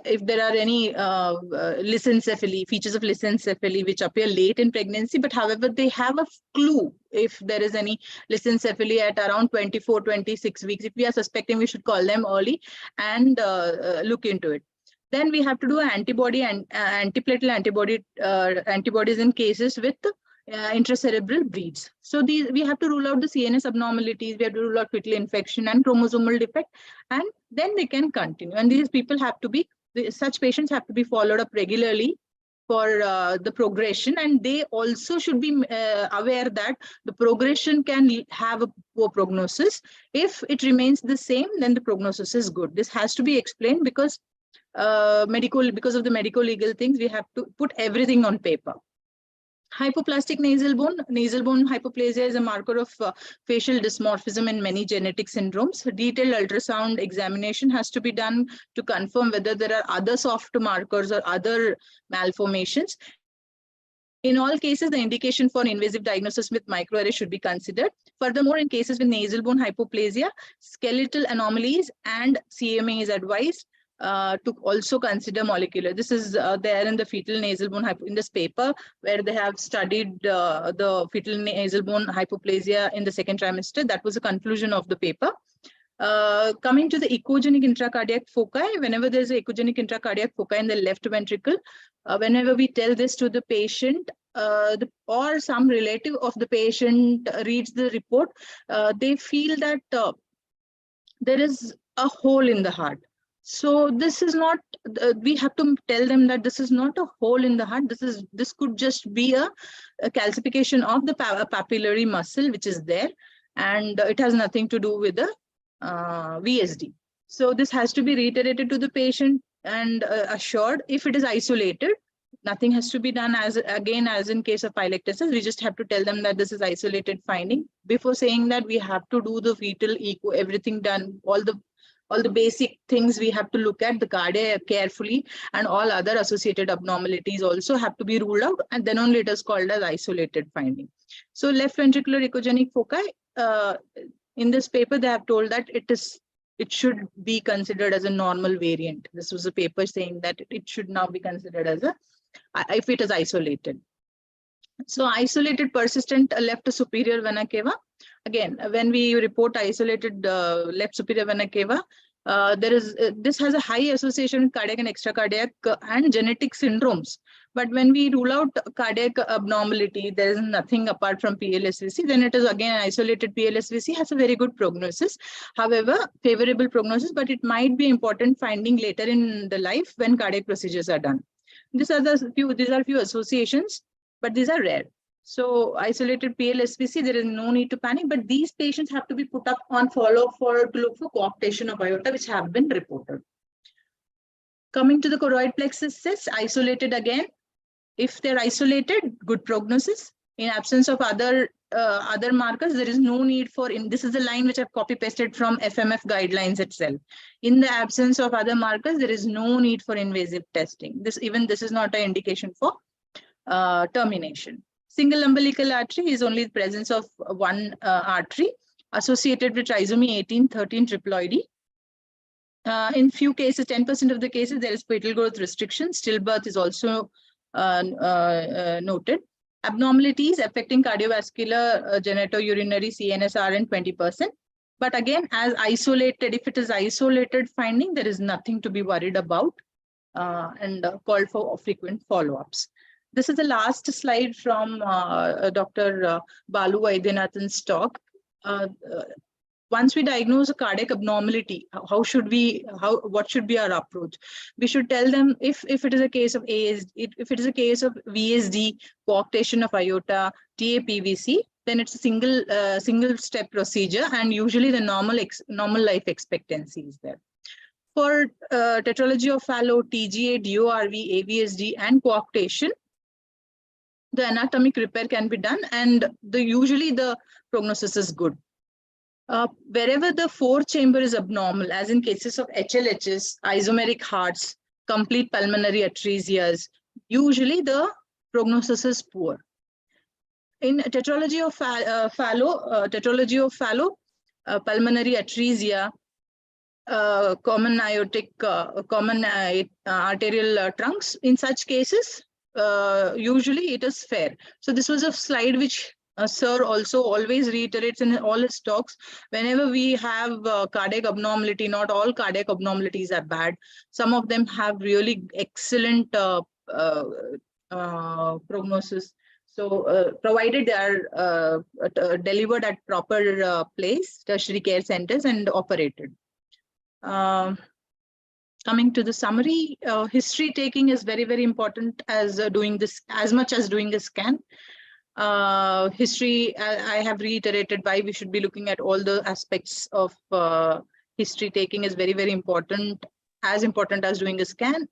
if there are any lissencephaly, features of lissencephaly which appear late in pregnancy, but however, they have a clue if there is any lissencephaly at around 24, 26 weeks. If we are suspecting, we should call them early and look into it. Then we have to do antibody and antiplatelet antibodies in cases with intracerebral bleeds. So we have to rule out the CNS abnormalities, we have to rule out fetal infection and chromosomal defect, and then they can continue. And these people have to be, such patients have to be followed up regularly for the progression, and they also should be aware that the progression can have a poor prognosis. If it remains the same, then the prognosis is good. This has to be explained because because of the medico-legal things, we have to put everything on paper. Hypoplastic nasal bone hypoplasia is a marker of facial dysmorphism in many genetic syndromes. Detailed ultrasound examination has to be done to confirm whether there are other soft markers or other malformations. In all cases, the indication for invasive diagnosis with microarray should be considered. Furthermore, in cases with nasal bone hypoplasia, skeletal anomalies and CMA is advised to also consider molecular. This is there in the fetal nasal bone in this paper where they have studied the fetal nasal bone hypoplasia in the second trimester. That was the conclusion of the paper. Coming to the echogenic intracardiac foci, whenever there's an echogenic intracardiac foci in the left ventricle, whenever we tell this to the patient or some relative of the patient reads the report, they feel that there is a hole in the heart. So this is not, we have to tell them that this is not a hole in the heart. This could just be a calcification of the papillary muscle, which is there, and it has nothing to do with the VSD. So this has to be reiterated to the patient and assured. If it is isolated, nothing has to be done as in case of pilectasis. We just have to tell them that this is isolated finding. Before saying that, we have to do the fetal echo, everything done, all the basic things we have to look at, the cardiac carefully, and all other associated abnormalities also have to be ruled out, and then only it is called as isolated finding. So left ventricular echogenic foci, in this paper, they have told that it should be considered as a normal variant. This was a paper saying that it should now be considered as if it is isolated. So isolated persistent left superior vena cava. Again, when we report isolated left superior vena cava, this has a high association with cardiac and extracardiac and genetic syndromes. But when we rule out cardiac abnormality, there is nothing apart from PLSVC, then it is again isolated PLSVC, has a very good prognosis. However, favorable prognosis, but it might be important finding later in the life when cardiac procedures are done. These are few associations, but these are rare. So isolated PLSVC, there is no need to panic, but these patients have to be put up on follow-up to look for coarctation of aorta, which have been reported. Coming to the choroid plexus cysts, isolated again. If they're isolated, good prognosis. In absence of other markers, there is no need for, this is the line which I've copy pasted from FMF guidelines itself. In the absence of other markers, there is no need for invasive testing. This is not an indication for termination. Single umbilical artery is only the presence of one artery associated with trisomy 18, 13 triploidy. In few cases, 10% of the cases, there is fetal growth restriction. Stillbirth is also noted. Abnormalities affecting cardiovascular, genitourinary, CNSR, and 20%. But again, as isolated, if it is isolated finding, there is nothing to be worried about and called for frequent follow-ups. This is the last slide from Dr. Balu Vaidyanathan's talk. Once we diagnose a cardiac abnormality, what should be our approach? We should tell them if it is a case of ASD, if it is a case of VSD, coarctation of aorta, TAPVC, then it's a single step procedure, and usually the normal life expectancy is there. For tetralogy of Fallot, TGA, DORV, AVSD, and coarctation, the anatomic repair can be done, and usually the prognosis is good. Wherever the fourth chamber is abnormal, as in cases of HLHs, isomeric hearts, complete pulmonary atresias, usually the prognosis is poor. In tetralogy of Fallot, pulmonary atresia, common arterial trunks. In such cases, usually it is fair. So this was a slide which Sir also always reiterates in all his talks. Whenever we have cardiac abnormality, not all cardiac abnormalities are bad. Some of them have really excellent prognosis. So provided they are delivered at proper place, tertiary care centers, and operated. Coming to the summary, history taking is very, very important as doing this, as much as doing a scan. History, I have reiterated why we should be looking at all the aspects of history taking is very, very important, as important as doing a scan.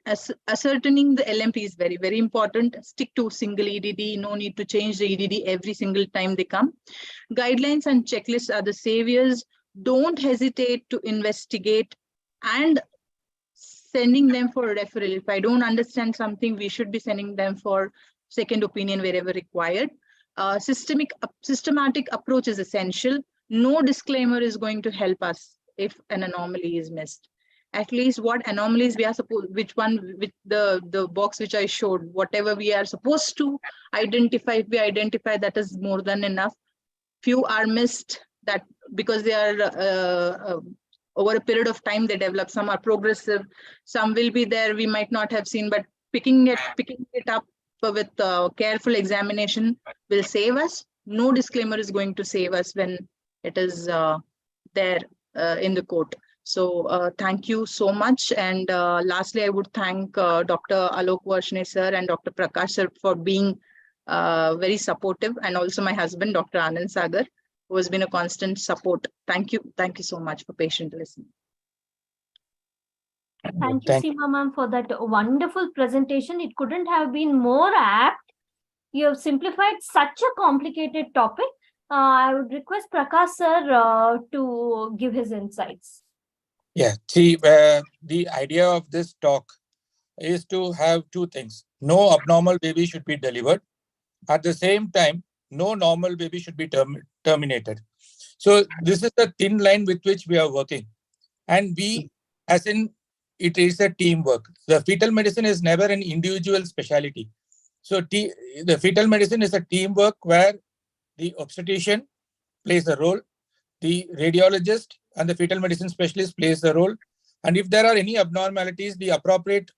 Ascertaining the LMP is very, very important. Stick to single EDD, no need to change the EDD every single time they come. Guidelines and checklists are the saviors. Don't hesitate to investigate and sending them for referral. If I don't understand something, we should be sending them for second opinion wherever required. Systematic approach is essential. No disclaimer is going to help us if an anomaly is missed. At least what anomalies we are supposed, which one, with the box which I showed, whatever we are supposed to identify, if we identify, that is more than enough. Few are missed that because they are over a period of time they develop. Some are progressive, some will be there we might not have seen, but picking it up with careful examination will save us. No disclaimer is going to save us when it is there in the court. So thank you so much. And lastly, I would thank Dr. Alok Varshne sir and Dr. Prakash sir for being very supportive, and also my husband, Dr. Anand Sagar, who has been a constant support. Thank you. Thank you so much for patient listening. Thank you, Seema ma'am, for that wonderful presentation. It couldn't have been more apt. You have simplified such a complicated topic. I would request Prakash sir to give his insights. Yeah, see, the idea of this talk is to have two things. No abnormal baby should be delivered. At the same time, no normal baby should be terminated. So this is the thin line with which we are working. And we, as in, it is a teamwork. The fetal medicine is never an individual specialty. So the fetal medicine is a teamwork where the obstetrician plays a role, the radiologist and the fetal medicine specialist plays a role. And if there are any abnormalities, the appropriate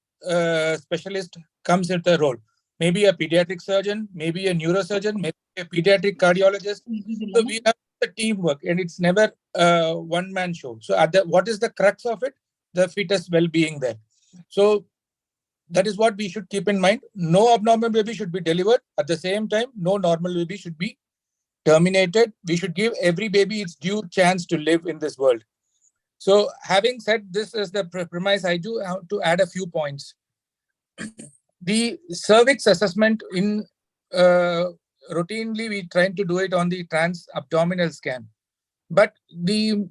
specialist comes into the role. Maybe a pediatric surgeon, maybe a neurosurgeon, maybe a pediatric cardiologist. So we have the teamwork, and it's never a one-man show. So what is the crux of it? The fetus well-being there. So that is what we should keep in mind. No abnormal baby should be delivered. At the same time, no normal baby should be terminated. We should give every baby its due chance to live in this world. So having said this is the premise, I do have to add a few points. The cervix assessment in routinely we trying to do it on the trans-abdominal scan. But the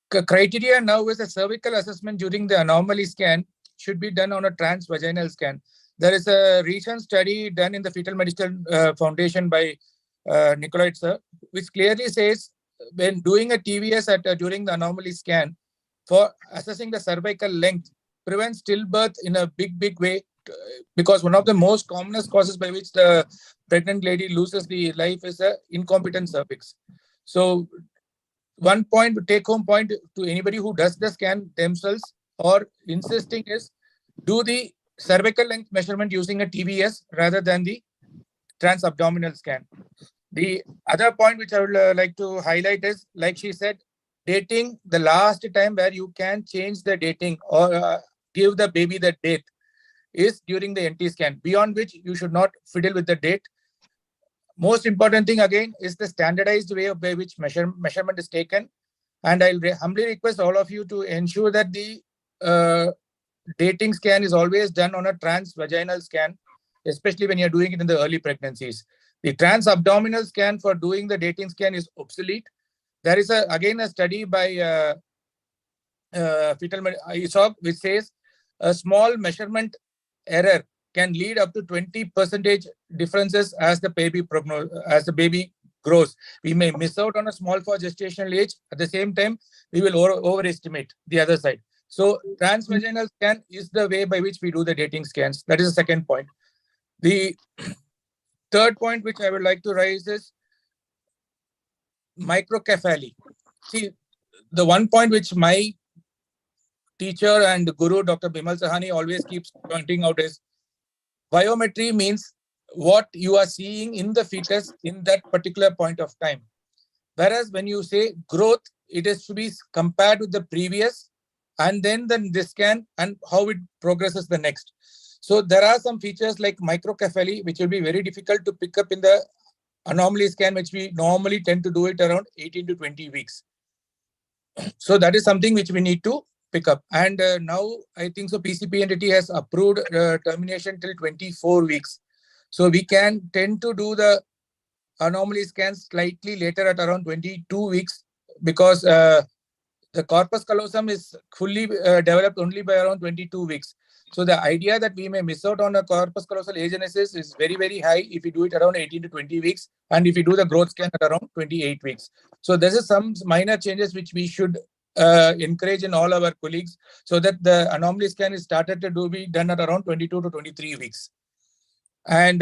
criteria now is a cervical assessment during the anomaly scan should be done on a trans-vaginal scan. There is a recent study done in the Fetal Medicine Foundation by Nicolai sir, which clearly says when doing a TVS during the anomaly scan for assessing the cervical length prevents stillbirth in a big way, because one of the most commonest causes by which the pregnant lady loses the life is a incompetent cervix. So one point, take home point to anybody who does the scan themselves or insisting is do the cervical length measurement using a TVS rather than the trans-abdominal scan. The other point which I would like to highlight is, like she said, dating, the last time where you can change the dating or give the baby the date is during the NT scan, beyond which you should not fiddle with the date. Most important thing again is the standardized way by which measurement is taken. And I'll humbly request all of you to ensure that the dating scan is always done on a trans-vaginal scan, especially when you're doing it in the early pregnancies. The trans-abdominal scan for doing the dating scan is obsolete. There is again a study by fetal ISOP which says a small measurement error can lead up to 20% differences as the baby grows. We may miss out on a small for gestational age. At the same time, we will overestimate the other side. So transvaginal scan is the way by which we do the dating scans. That is the second point. The third point which I would like to raise is microcephaly. See, the one point which my teacher and guru, Dr. Bimal Sahani, always keeps pointing out is biometry means what you are seeing in the fetus in that particular point of time. Whereas when you say growth, it is to be compared with the previous and then the scan and how it progresses the next. So there are some features like microcephaly, which will be very difficult to pick up in the anomaly scan, which we normally tend to do it around 18 to 20 weeks. So that is something which we need to pick up. And now I think so PCP entity has approved termination till 24 weeks. So we can tend to do the anomaly scans slightly later at around 22 weeks because the corpus callosum is fully developed only by around 22 weeks. So the idea that we may miss out on a corpus callosal agenesis is very, very high if we do it around 18 to 20 weeks and if we do the growth scan at around 28 weeks. So this is some minor changes which we should encourage in all our colleagues so that the anomaly scan is started to be done at around 22 to 23 weeks. And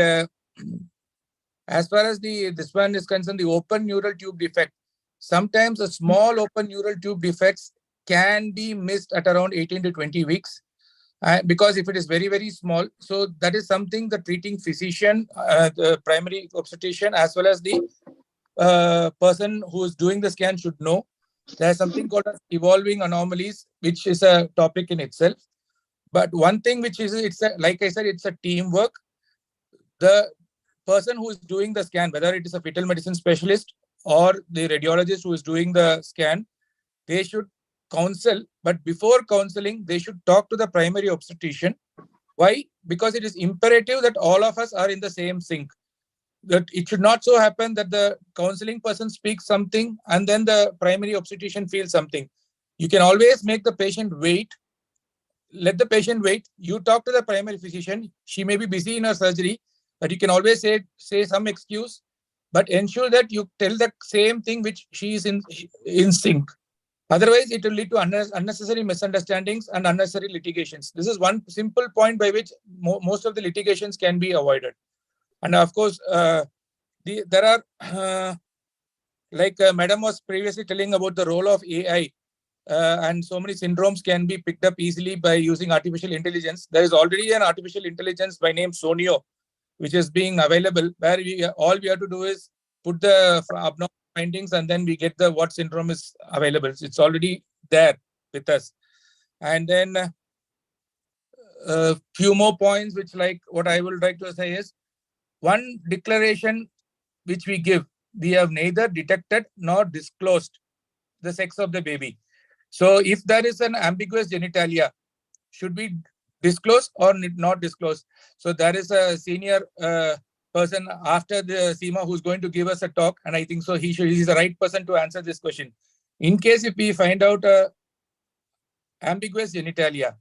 as far as this one is concerned, the open neural tube defect, sometimes a small open neural tube defects can be missed at around 18 to 20 weeks. Because if it is very, very small, so that is something the treating physician, the primary obstetrician, as well as the person who is doing the scan should know. There is something called as evolving anomalies, which is a topic in itself. But one thing which is, like I said, it's a teamwork. The person who is doing the scan, whether it is a fetal medicine specialist or the radiologist who is doing the scan, they should counsel, but before counseling, they should talk to the primary obstetrician. Why? Because it is imperative that all of us are in the same sync. That it should not so happen that the counseling person speaks something and then the primary obstetrician feels something. You can always make the patient wait. Let the patient wait. You talk to the primary physician. She may be busy in her surgery, but you can always say some excuse, but ensure that you tell the same thing which she is in sync. Otherwise, it will lead to unnecessary misunderstandings and unnecessary litigations. This is one simple point by which most of the litigations can be avoided. And of course, there are, like Madam was previously telling about the role of AI, and so many syndromes can be picked up easily by using artificial intelligence. There is already an artificial intelligence by name Sonio, which is being available, where all we have to do is put the abnormal findings and then we get the what syndrome is available. It's already there with us. And then a few more points, which like what I would like to say is, one declaration which we give, we have neither detected nor disclosed the sex of the baby. So if there is an ambiguous genitalia, should we disclose or not disclose? So there is a senior person after the SEMA who's going to give us a talk, and I think so he's the right person to answer this question. In case if we find out ambiguous genitalia,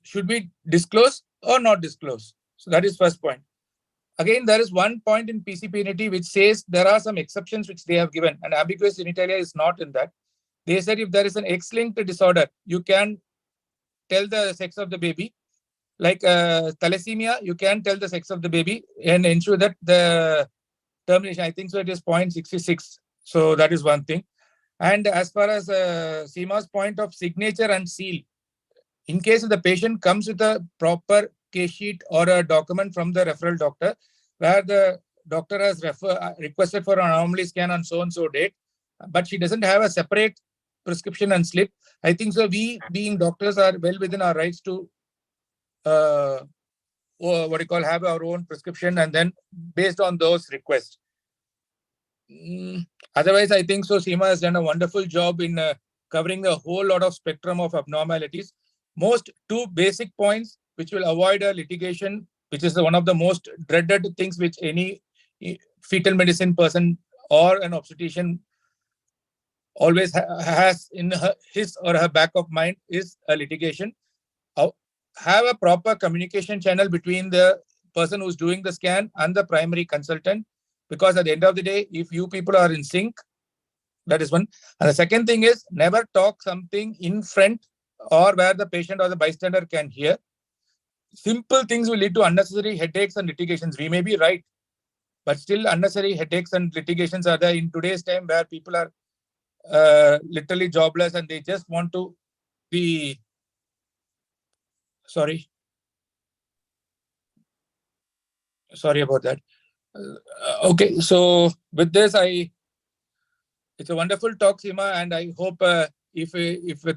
should we disclose or not disclose? So that is first point. Again, there is one point in PCP which says there are some exceptions which they have given, and ambiguous genitalia is not in that. They said if there is an X-linked disorder, you can tell the sex of the baby. Like thalassemia, you can tell the sex of the baby and ensure that the termination, I think so it is 0.66. So that is one thing. And as far as Seema's point of signature and seal, in case the patient comes with a proper case sheet or a document from the referral doctor, where the doctor has requested for an anomaly scan on so-and-so date, but she doesn't have a separate prescription and slip, I think so we being doctors are well within our rights to have our own prescription and then based on those requests. Otherwise, I think so SEMA has done a wonderful job in covering the whole lot of spectrum of abnormalities. Most two basic points which will avoid a litigation, which is one of the most dreaded things which any fetal medicine person or an obstetrician always has in his or her back of mind, is a litigation. Have a proper communication channel between the person who's doing the scan and the primary consultant. Because at the end of the day, if you people are in sync, that is one. And the second thing is never talk something in front or where the patient or the bystander can hear. Simple things will lead to unnecessary headaches and litigations. We may be right, but still unnecessary headaches and litigations are there in today's time where people are literally jobless and they just want to be, sorry about that. Okay, so with this, it's a wonderful talk, Seema, and I hope if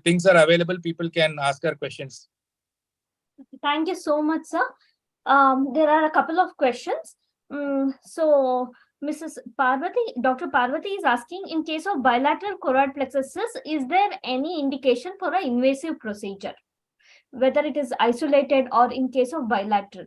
things are available, people can ask her questions. Thank you so much, sir. There are a couple of questions. So Mrs. Parvati, Dr. Parvati is asking, in case of bilateral choroid plexus cyst, is there any indication for an invasive procedure, whether it is isolated or in case of bilateral?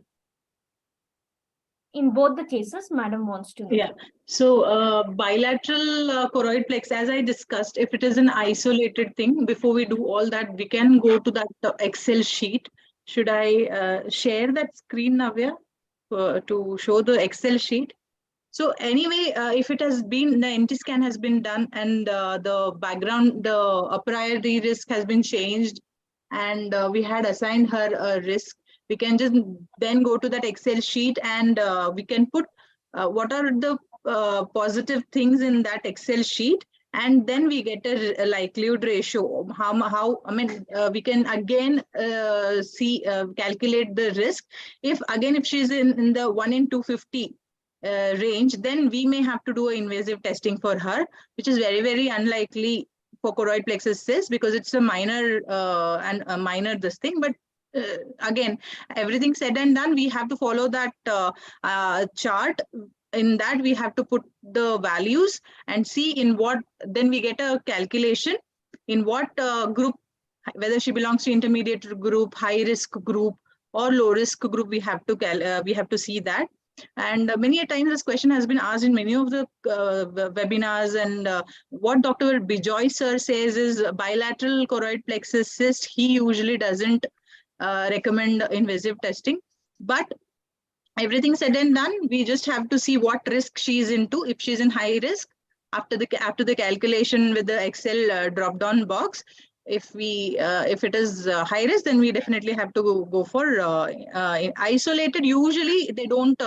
In both the cases, madam wants to know. Yeah. So bilateral choroid plex, as I discussed, if it is an isolated thing, before we do all that, we can go to that Excel sheet. Should I share that screen, Navya, to show the Excel sheet? So anyway, if it has been, the NT scan has been done and the background, the priority risk has been changed, and we had assigned her a risk, we can just then go to that Excel sheet and we can put what are the positive things in that Excel sheet, and then we get a likelihood ratio. How I mean, we can again calculate the risk. If she's in the 1 in 250 range, then we may have to do invasive testing for her, which is very, very unlikely for choroid plexus cyst because it's a minor and a minor this thing. But again, everything said and done, we have to follow that chart. In that, we have to put the values and see in what, then we get a calculation in what group, whether she belongs to intermediate group, high risk group, or low risk group. We have to see that. And many a times this question has been asked in many of the webinars, and what Dr. Bijoy sir says is bilateral choroid plexus cyst, he usually doesn't recommend invasive testing. But everything said and done, we just have to see what risk she is into. If she's in high risk, after the calculation with the Excel drop down box, if it is high risk, then we definitely have to go for isolated. Usually they don't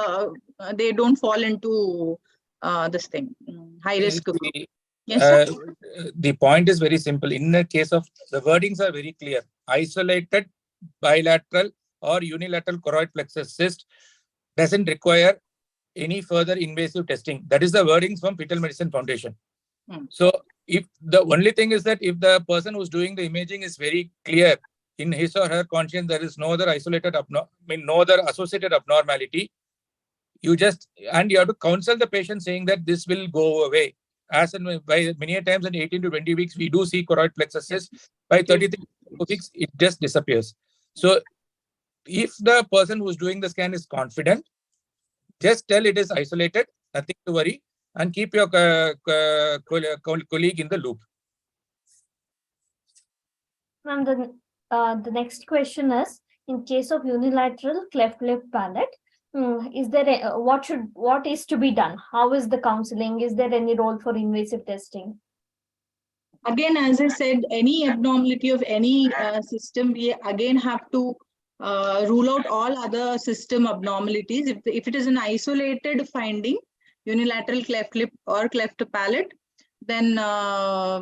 fall into this thing, high risk group. Yes, sir? The point is very simple. In the case of, the wordings are very clear: isolated, bilateral, or unilateral choroid plexus cyst doesn't require any further invasive testing. That is the wordings from Fetal Medicine Foundation. So if the only thing is that if the person who's doing the imaging is very clear in his or her conscience, there is no other no other associated abnormality, you have to counsel the patient saying that this will go away. As in by many times in 18 to 20 weeks, we do see choroid plexus cyst. By 33 weeks, it just disappears. So if the person who's doing the scan is confident, just tell it is isolated, nothing to worry, and keep your colleague in the loop. Ma'am, the next question is, in case of unilateral cleft lip palate, is there what is to be done? How is the counseling? Is there any role for invasive testing? Again, as I said, any abnormality of any system, we again have to rule out all other system abnormalities. If it is an isolated finding, unilateral cleft lip or cleft palate, then I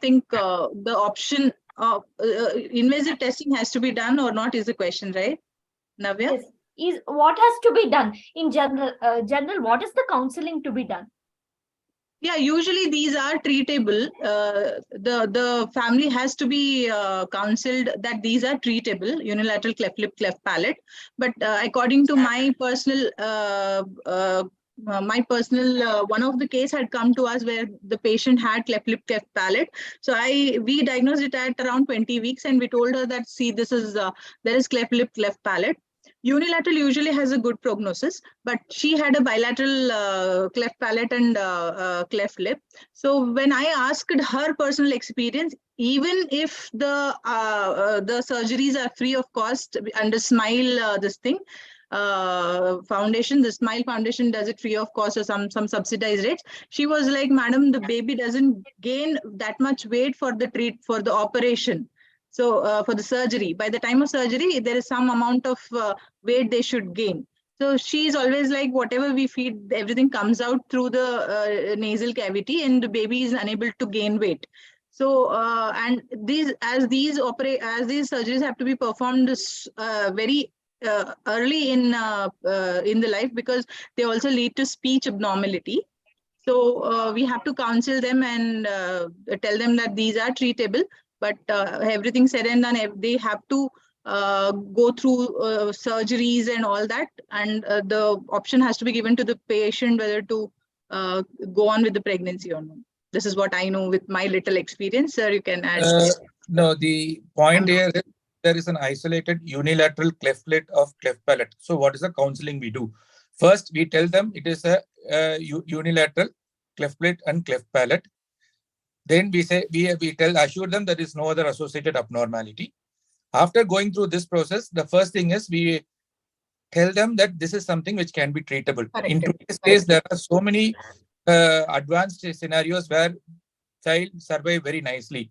think the option of invasive testing has to be done or not is the question, right, Navya? Yes. Is what has to be done in general? What is the counseling to be done? Yeah, usually these are treatable. The family has to be counseled that these are treatable, unilateral cleft lip, cleft palate. But according to my personal, one of the case had come to us where the patient had cleft lip, cleft palate. So we diagnosed it at around 20 weeks, and we told her that, see, this is there is cleft lip, cleft palate. Unilateral usually has a good prognosis, but she had a bilateral cleft palate and cleft lip. So when I asked her personal experience, even if the surgeries are free of cost under SMILE, this thing, foundation, the Smile Foundation does it free of cost or some subsidized rates. She was like, madam, the baby doesn't gain that much weight for the operation. So for the surgery, by the time of surgery, there is some amount of weight they should gain. So she's always like, whatever we feed, everything comes out through the nasal cavity, and the baby is unable to gain weight. So and these surgeries have to be performed very early in the life, because they also lead to speech abnormality. So we have to counsel them and tell them that these are treatable. But everything said and done, they have to go through surgeries and all that, and the option has to be given to the patient whether to go on with the pregnancy or not. This is what I know with my little experience. Sir, you can add. No, the point here is there is an isolated unilateral cleft lid of cleft palate. So what is the counseling we do? First, we tell them it is a unilateral cleft lid and cleft palate. Then we say assure them there is no other associated abnormality. After going through this process, the first thing is we tell them that this is something which can be treatable. Correct. In today's case, there are so many advanced scenarios where child survive very nicely.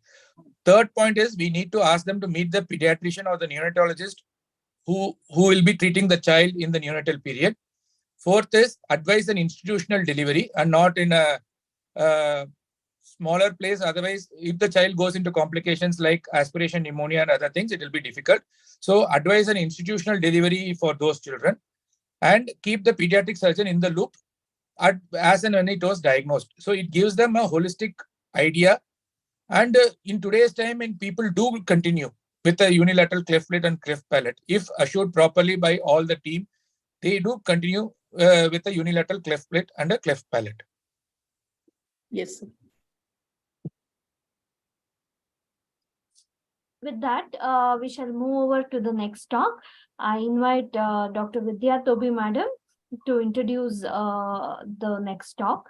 Third point is we need to ask them to meet the pediatrician or the neonatologist who will be treating the child in the neonatal period. Fourth is advise an institutional delivery and not in a smaller place. Otherwise, if the child goes into complications like aspiration pneumonia and other things, it will be difficult. So advise an institutional delivery for those children and keep the pediatric surgeon in the loop as and when it was diagnosed. So it gives them a holistic idea. And in today's time, and people do continue with a unilateral cleft lid and cleft palate. If assured properly by all the team, they do continue with a unilateral cleft lid and a cleft palate. Yes. With that, we shall move over to the next talk. I invite Dr. Vidya Tobi Madam to introduce the next talk.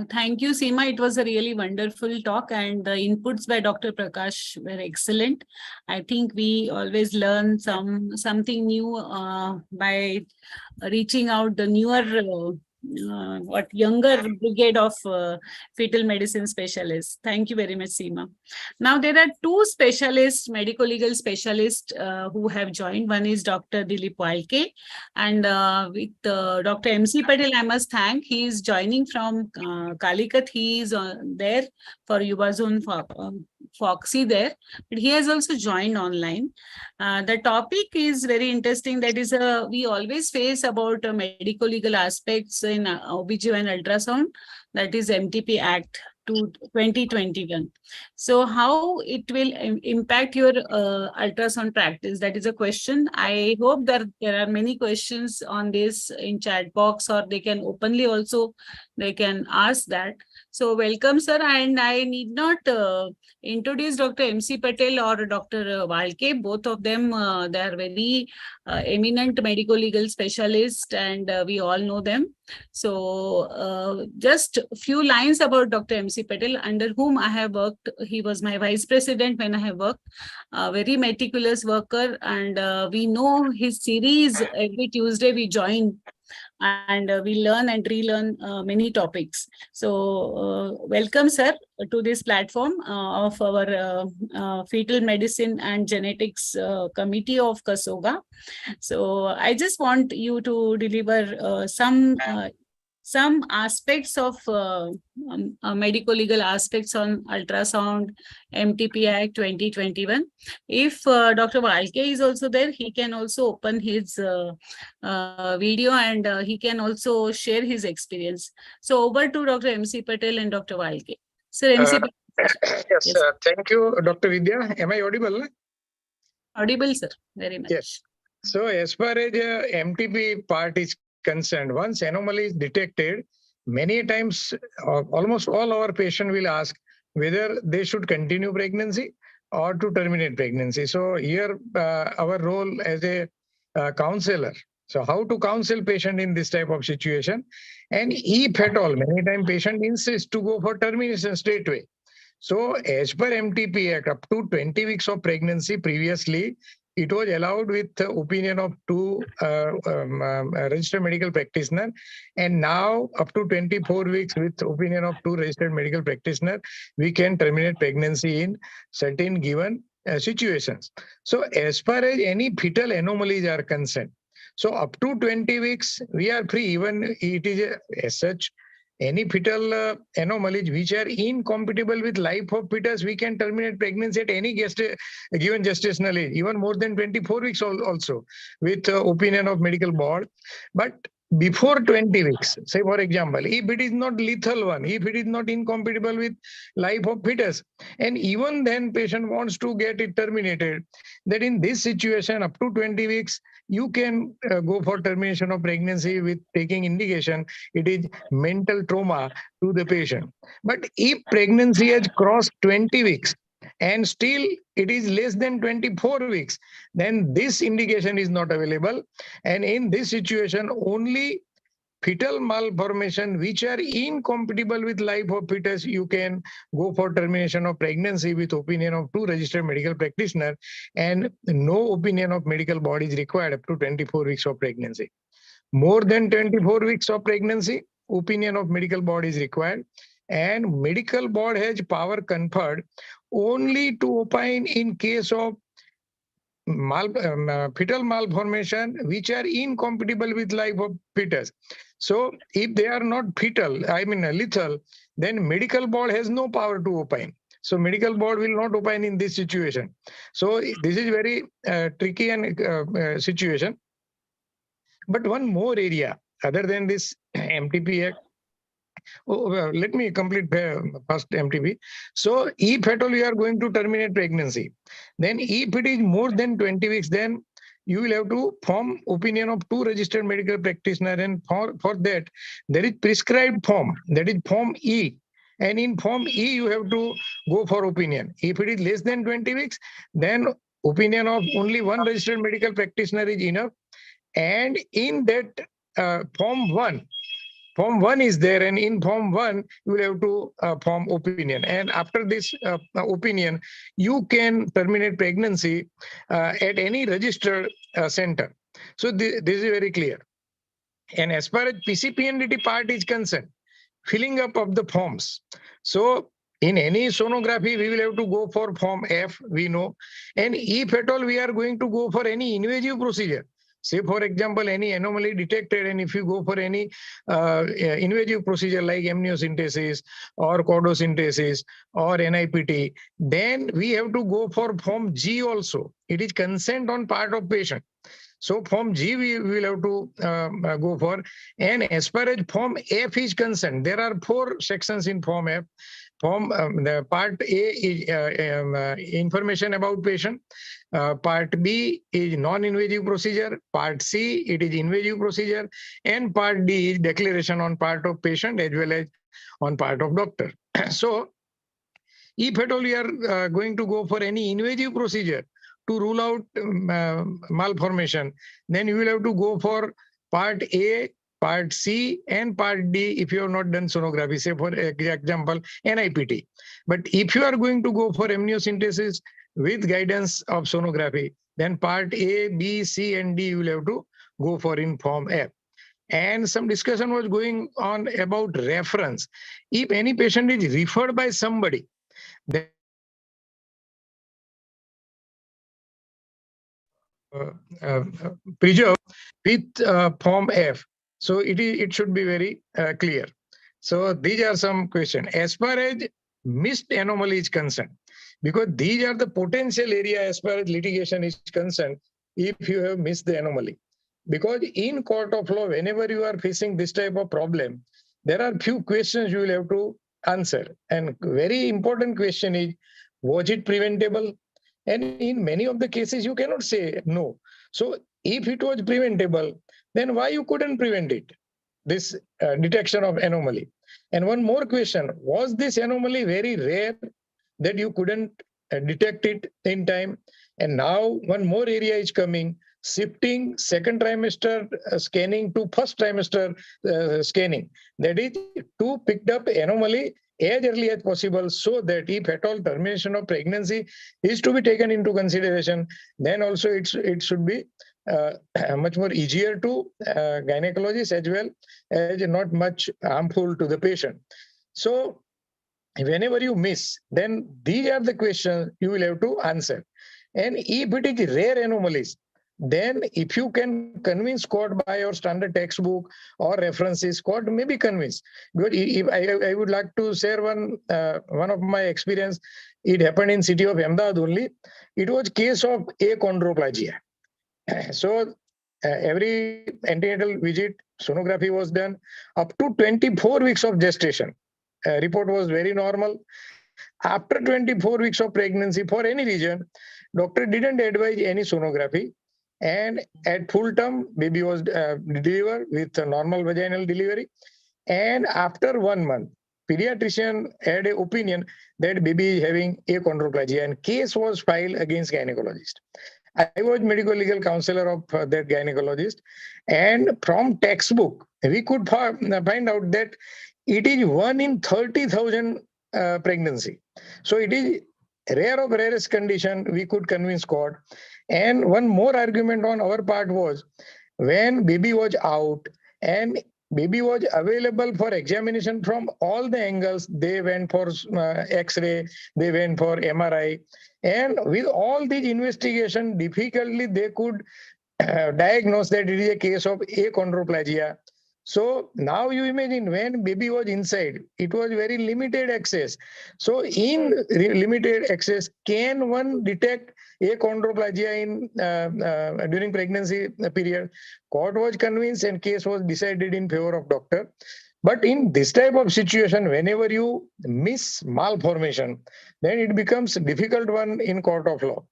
Thank you, Seema. It was a really wonderful talk, and the inputs by Dr. Prakash were excellent. I think we always learn something new by reaching out the newer younger brigade of fetal medicine specialists. Thank you very much, Seema. Now there are two specialists, medico-legal specialists who have joined. One is Dr. Dilip Walke, and with Dr. MC Patel, I must thank. He is joining from Calicut. He is there for Yuvazone Foxy there, but he has also joined online. The topic is very interesting. That is, we always face about medico-legal aspects in OBGYN ultrasound, that is MTP Act to 2021. So how it will impact your ultrasound practice? That is a question. I hope that there are many questions on this in chat box, or they can openly also, they can ask that. So welcome, sir. And I need not introduce Dr. MC Patel or Dr. Walke. Both of them, they are very eminent medico-legal specialists, and we all know them. So just a few lines about Dr. MC Patel, under whom I have worked. He was my vice president when I have worked, a very meticulous worker, and we know his series. Every Tuesday we join, and we learn and relearn many topics. So welcome, sir, to this platform of our Fetal Medicine and Genetics Committee of Kasoga. So I just want you to deliver some aspects of medico-legal aspects on ultrasound, MTP Act 2021. If Dr. Walke is also there, he can also open his video, and he can also share his experience. So over to Dr. MC Patel and Dr. Walke. Sir, MC Patel. Yes, thank you, Dr. Vidya. Am I audible? Audible, sir. Very much. Yes. So as far as MTP part is concerned, once anomaly is detected, many times almost all our patients will ask whether they should continue pregnancy or to terminate pregnancy. So here our role as a counselor. So how to counsel patient in this type of situation, and if at all, many times patient insists to go for termination straight away. So as per MTP Act, up to 20 weeks of pregnancy previously, it was allowed with the opinion of two registered medical practitioner, and now up to 24 weeks with opinion of two registered medical practitioner, we can terminate pregnancy in certain given situations. So as far as any fetal anomalies are concerned, so up to 20 weeks, we are free. Even it is as such, any fetal anomalies which are incompatible with life of fetus, we can terminate pregnancy at any given gestational age, even more than 24 weeks also, with opinion of medical board. But before 20 weeks, say for example, if it is not lethal one, if it is not incompatible with life of fetus, and even then patient wants to get it terminated, that in this situation, up to 20 weeks, you can go for termination of pregnancy with taking indication it is mental trauma to the patient. But if pregnancy has crossed 20 weeks and still it is less than 24 weeks, then this indication is not available. And in this situation, only fetal malformation which are incompatible with life of fetus, you can go for termination of pregnancy with opinion of two registered medical practitioner, and no opinion of medical board is required up to 24 weeks of pregnancy. More than 24 weeks of pregnancy, opinion of medical board is required, and medical board has power conferred only to opine in case of fetal malformation which are incompatible with life of fetus. So if they are not lethal, then medical board has no power to opine. So medical board will not opine in this situation. So this is very tricky and situation. But one more area other than this MTP Act. Let me complete first MTP. So if at all you are going to terminate pregnancy, then if it is more than 20 weeks, then you will have to form opinion of two registered medical practitioner, and for that there is prescribed form, that is form E. And in form E, you have to go for opinion. If it is less than 20 weeks, then opinion of only one registered medical practitioner is enough. And in that Form 1 is there, and in Form 1, you will have to form opinion. And after this opinion, you can terminate pregnancy at any registered center. So this is very clear. And as far as PCPNDT part is concerned, filling up of the forms. So in any sonography, we will have to go for Form F, we know. And if at all we are going to go for any invasive procedure, say for example, any anomaly detected, and if you go for any invasive procedure like amniocentesis or chordosynthesis or NIPT, then we have to go for Form G also. It is consent on part of patient. So Form G we will have to go for. And as far as Form F is concerned, there are 4 sections in Form F. The part A is information about patient. Part B is non-invasive procedure. Part C, it is invasive procedure. And Part D is declaration on part of patient as well as on part of doctor. So if at all we are going to go for any invasive procedure to rule out malformation, then you will have to go for Part A, Part C, and Part D if you have not done sonography, say for example, NIPT. But if you are going to go for amniocentesis with guidance of sonography, then Part A, B, C, and D you will have to go for in Form F. And some discussion was going on about reference. If any patient is referred by somebody, then preserve with Form F. So it should be very clear. So these are some questions. As far as missed anomaly is concerned, because these are the potential area as far as litigation is concerned, if you have missed the anomaly. Because in court of law, whenever you are facing this type of problem, there are few questions you will have to answer. And very important question is, was it preventable? And in many of the cases, you cannot say no. So if it was preventable, then why you couldn't prevent it? This detection of anomaly. And one more question, was this anomaly very rare that you couldn't detect it in time? And now one more area is coming, shifting second trimester scanning to first trimester scanning. That is, to picked up anomaly as early as possible, so that if at all termination of pregnancy is to be taken into consideration, then also it should be much more easier to gynecologists as well as not much harmful to the patient. So whenever you miss, then these are the questions you will have to answer. And if it is rare anomalies, then if you can convince court by your standard textbook or references, court may be convinced. But if I would like to share one of my experience. It happened in city of Ahmedabad only. It was case of achondroplasia. So every antenatal visit, sonography was done up to 24 weeks of gestation. Report was very normal. After 24 weeks of pregnancy, for any reason, doctor didn't advise any sonography. And at full term, baby was delivered with a normal vaginal delivery. And after 1 month, pediatrician had an opinion that baby is having achondroplasia, and case was filed against gynecologist. I was medical legal counselor of that gynecologist, and from textbook we could find out that it is 1 in 30,000 pregnancy. So it is rare of rarest condition. We could convince court. And one more argument on our part was, when baby was out and baby was available for examination from all the angles, they went for X-ray, they went for MRI, and with all these investigation, difficultly they could diagnose that it is a case of achondroplasia. So now you imagine, when baby was inside, it was very limited access. So in limited access, can one detect achondroplasia in during pregnancy period? Court was convinced and case was decided in favor of doctor. But in this type of situation, whenever you miss malformation, then it becomes a difficult one in court of law.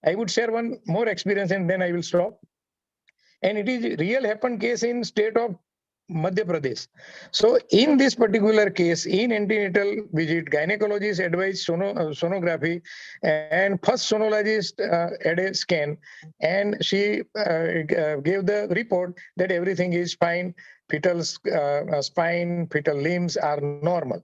I would share one more experience and then I will stop. And it is real happened case in state of Madhya Pradesh. So in this particular case, in antenatal visit, gynecologist advised sonography, and first sonologist had a scan, and she gave the report that everything is fine, fetal spine, fetal limbs are normal.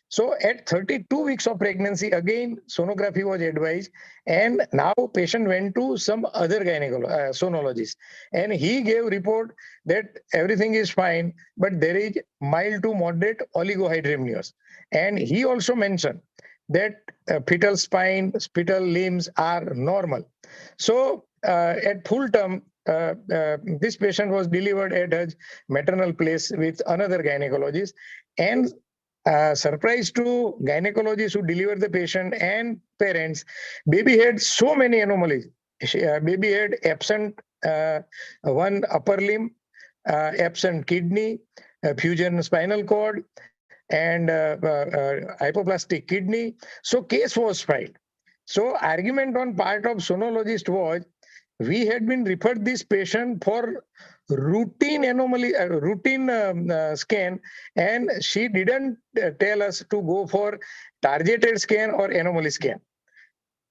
So at 32 weeks of pregnancy, again, sonography was advised. And now patient went to some other sonologist. And he gave report that everything is fine, but there is mild to moderate oligohydramnios. And he also mentioned that fetal spine, fetal limbs are normal. So at full term, this patient was delivered at his maternal place with another gynecologist. And surprise to gynecologists who delivered the patient and parents, baby had so many anomalies. Baby had absent one upper limb, absent kidney, fusion spinal cord, and hypoplastic kidney. So case was filed. So argument on part of sonologist was, we had been referred this patient for routine anomaly, routine scan, and she didn't tell us to go for targeted scan or anomaly scan.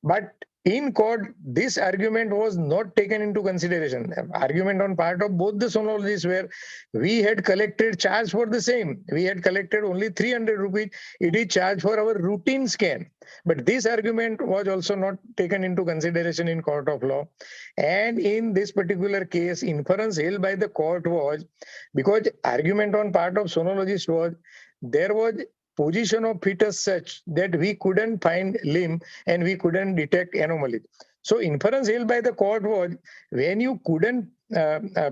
But in court, this argument was not taken into consideration. Argument on part of both the sonologists where we had collected charge for the same. We had collected only 300 rupees. It is charged for our routine scan. But this argument was also not taken into consideration in court of law. And in this particular case, inference held by the court was, because argument on part of sonologist was, there was position of fetus such that we couldn't find limb and we couldn't detect anomaly. So inference held by the court was, when you couldn't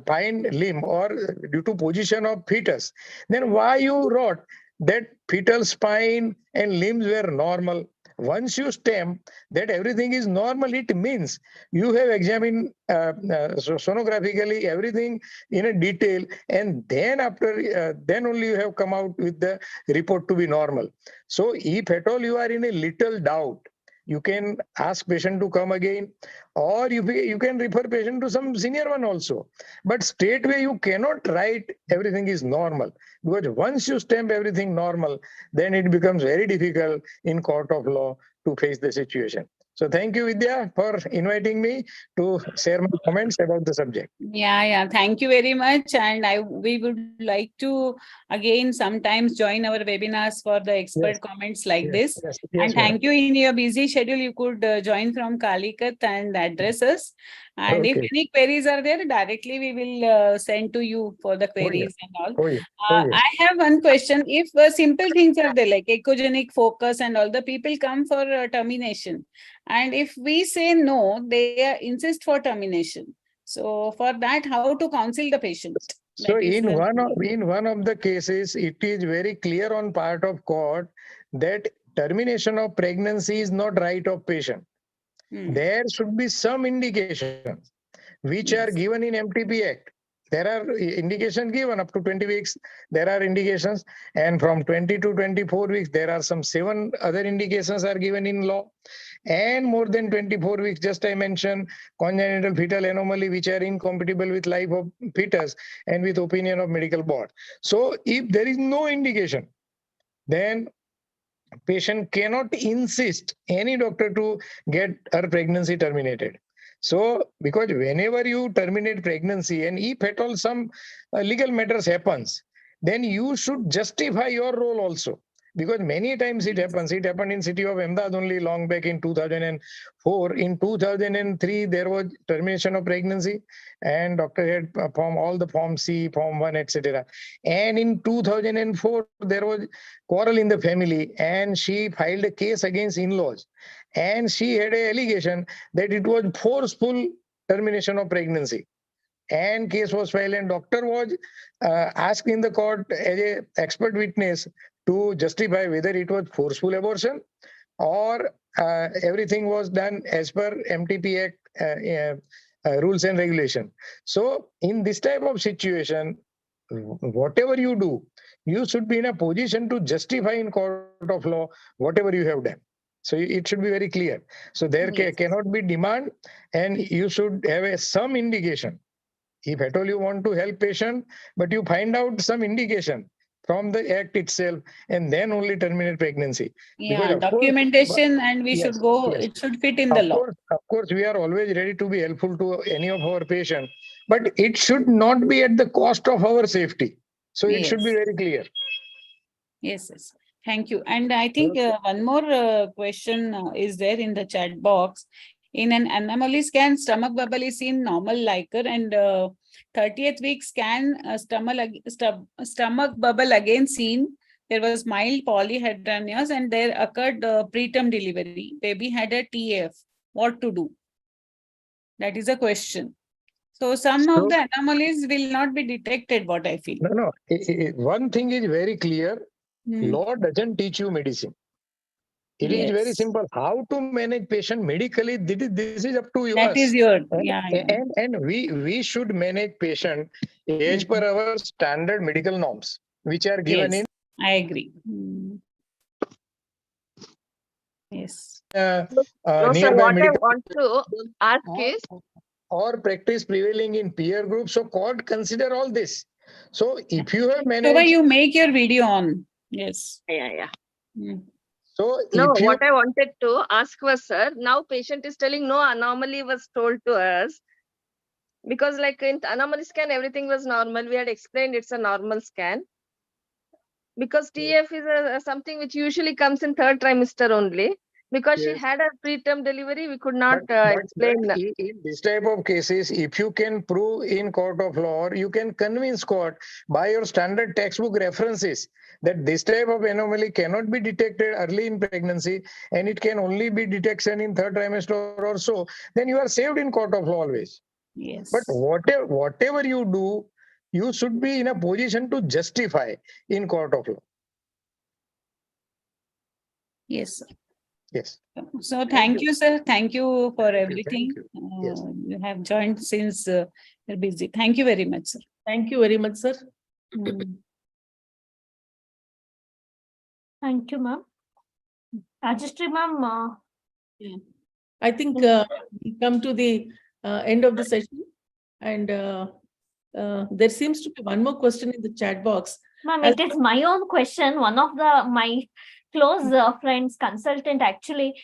find limb or due to position of fetus, then why you wrote that fetal spine and limbs were normal? Once you stamp that everything is normal, it means you have examined sonographically everything in a detail, and then after then only you have come out with the report to be normal. So if at all you are in a little doubt, you can ask patient to come again, or you can refer patient to some senior one also. But straightway you cannot write everything is normal, because once you stamp everything normal, then it becomes very difficult in court of law to face the situation. So thank you, Vidya, for inviting me to share my comments about the subject. Yeah. Thank you very much. And we would like to again sometimes join our webinars for the expert comments like this. And thank you. In your busy schedule, you could join from Calicut and address us. And if any queries are there, directly we will send to you for the queries and all. I have one question. If simple things are there, like echogenic focus and all, the people come for termination. And if we say no, they insist for termination. So for that, how to counsel the patient? So in one of the cases, it is very clear on part of court that termination of pregnancy is not right of patient. There should be some indications which are given in MTP Act. There are indications given up to 20 weeks. There are indications, and from 20 to 24 weeks, there are some 7 other indications are given in law. And more than 24 weeks, just I mentioned congenital fetal anomaly, which are incompatible with life of fetus and with opinion of medical board. So if there is no indication, then patient cannot insist any doctor to get her pregnancy terminated. So, because whenever you terminate pregnancy and if at all some legal matters happens, then you should justify your role also. Because many times it happens. It happened in city of Ahmedabad only long back in 2004. In 2003, there was termination of pregnancy and doctor had form all the form C, form 1, etc. And in 2004, there was quarrel in the family and she filed a case against in-laws. And she had an allegation that it was forceful termination of pregnancy. And case was filed and doctor was asked in the court as an expert witness to justify whether it was forceful abortion or everything was done as per MTP Act rules and regulation. So in this type of situation, whatever you do, you should be in a position to justify in court of law whatever you have done. So it should be very clear. So there cannot be demand and you should have some indication. If at all you want to help patient, but you find out some indication from the act itself and then only terminate pregnancy. Yeah, documentation and we should go, it should fit in the law. Of course, we are always ready to be helpful to any of our patients, but it should not be at the cost of our safety. So it should be very clear. Yes. Thank you. And I think one more question is there in the chat box. In an anomaly scan, stomach bubble is seen normal liker and 30th week scan, stomach bubble again seen. There was mild polyhydramnios and there occurred preterm delivery. Baby had a TF. What to do? That is a question. So some of the anomalies will not be detected, what I feel. No. One thing is very clear. Law doesn't teach you medicine. It is very simple. How to manage patient medically, this is up to you. That is your, And we should manage patient as per our standard medical norms, which are given in. I agree. Yes. So sir, what I want to ask is, or practice prevailing in peer group. So court consider all this. So if you have managed. So you make your video on. Yes. Yeah. So no, what I wanted to ask was, sir, now patient is telling no anomaly was told to us because like in anomaly scan, everything was normal. We had explained it's a normal scan because TF is something which usually comes in 3rd trimester only. Because she had a preterm delivery, we could not explain. In this type of cases, if you can prove in court of law, or you can convince court by your standard textbook references that this type of anomaly cannot be detected early in pregnancy and it can only be detection in 3rd trimester or so, then you are saved in court of law always. Yes. But whatever you do, you should be in a position to justify in court of law. Yes, sir. Yes. So thank you, sir. Thank you for everything. You have joined since you're busy. Thank you very much, sir. Thank you very much, sir. Thank you, ma'am. Rajeshri, ma'am. I think we come to the end of the session, and there seems to be one more question in the chat box. Ma'am, it is my own question. One of my close friends, consultant, actually,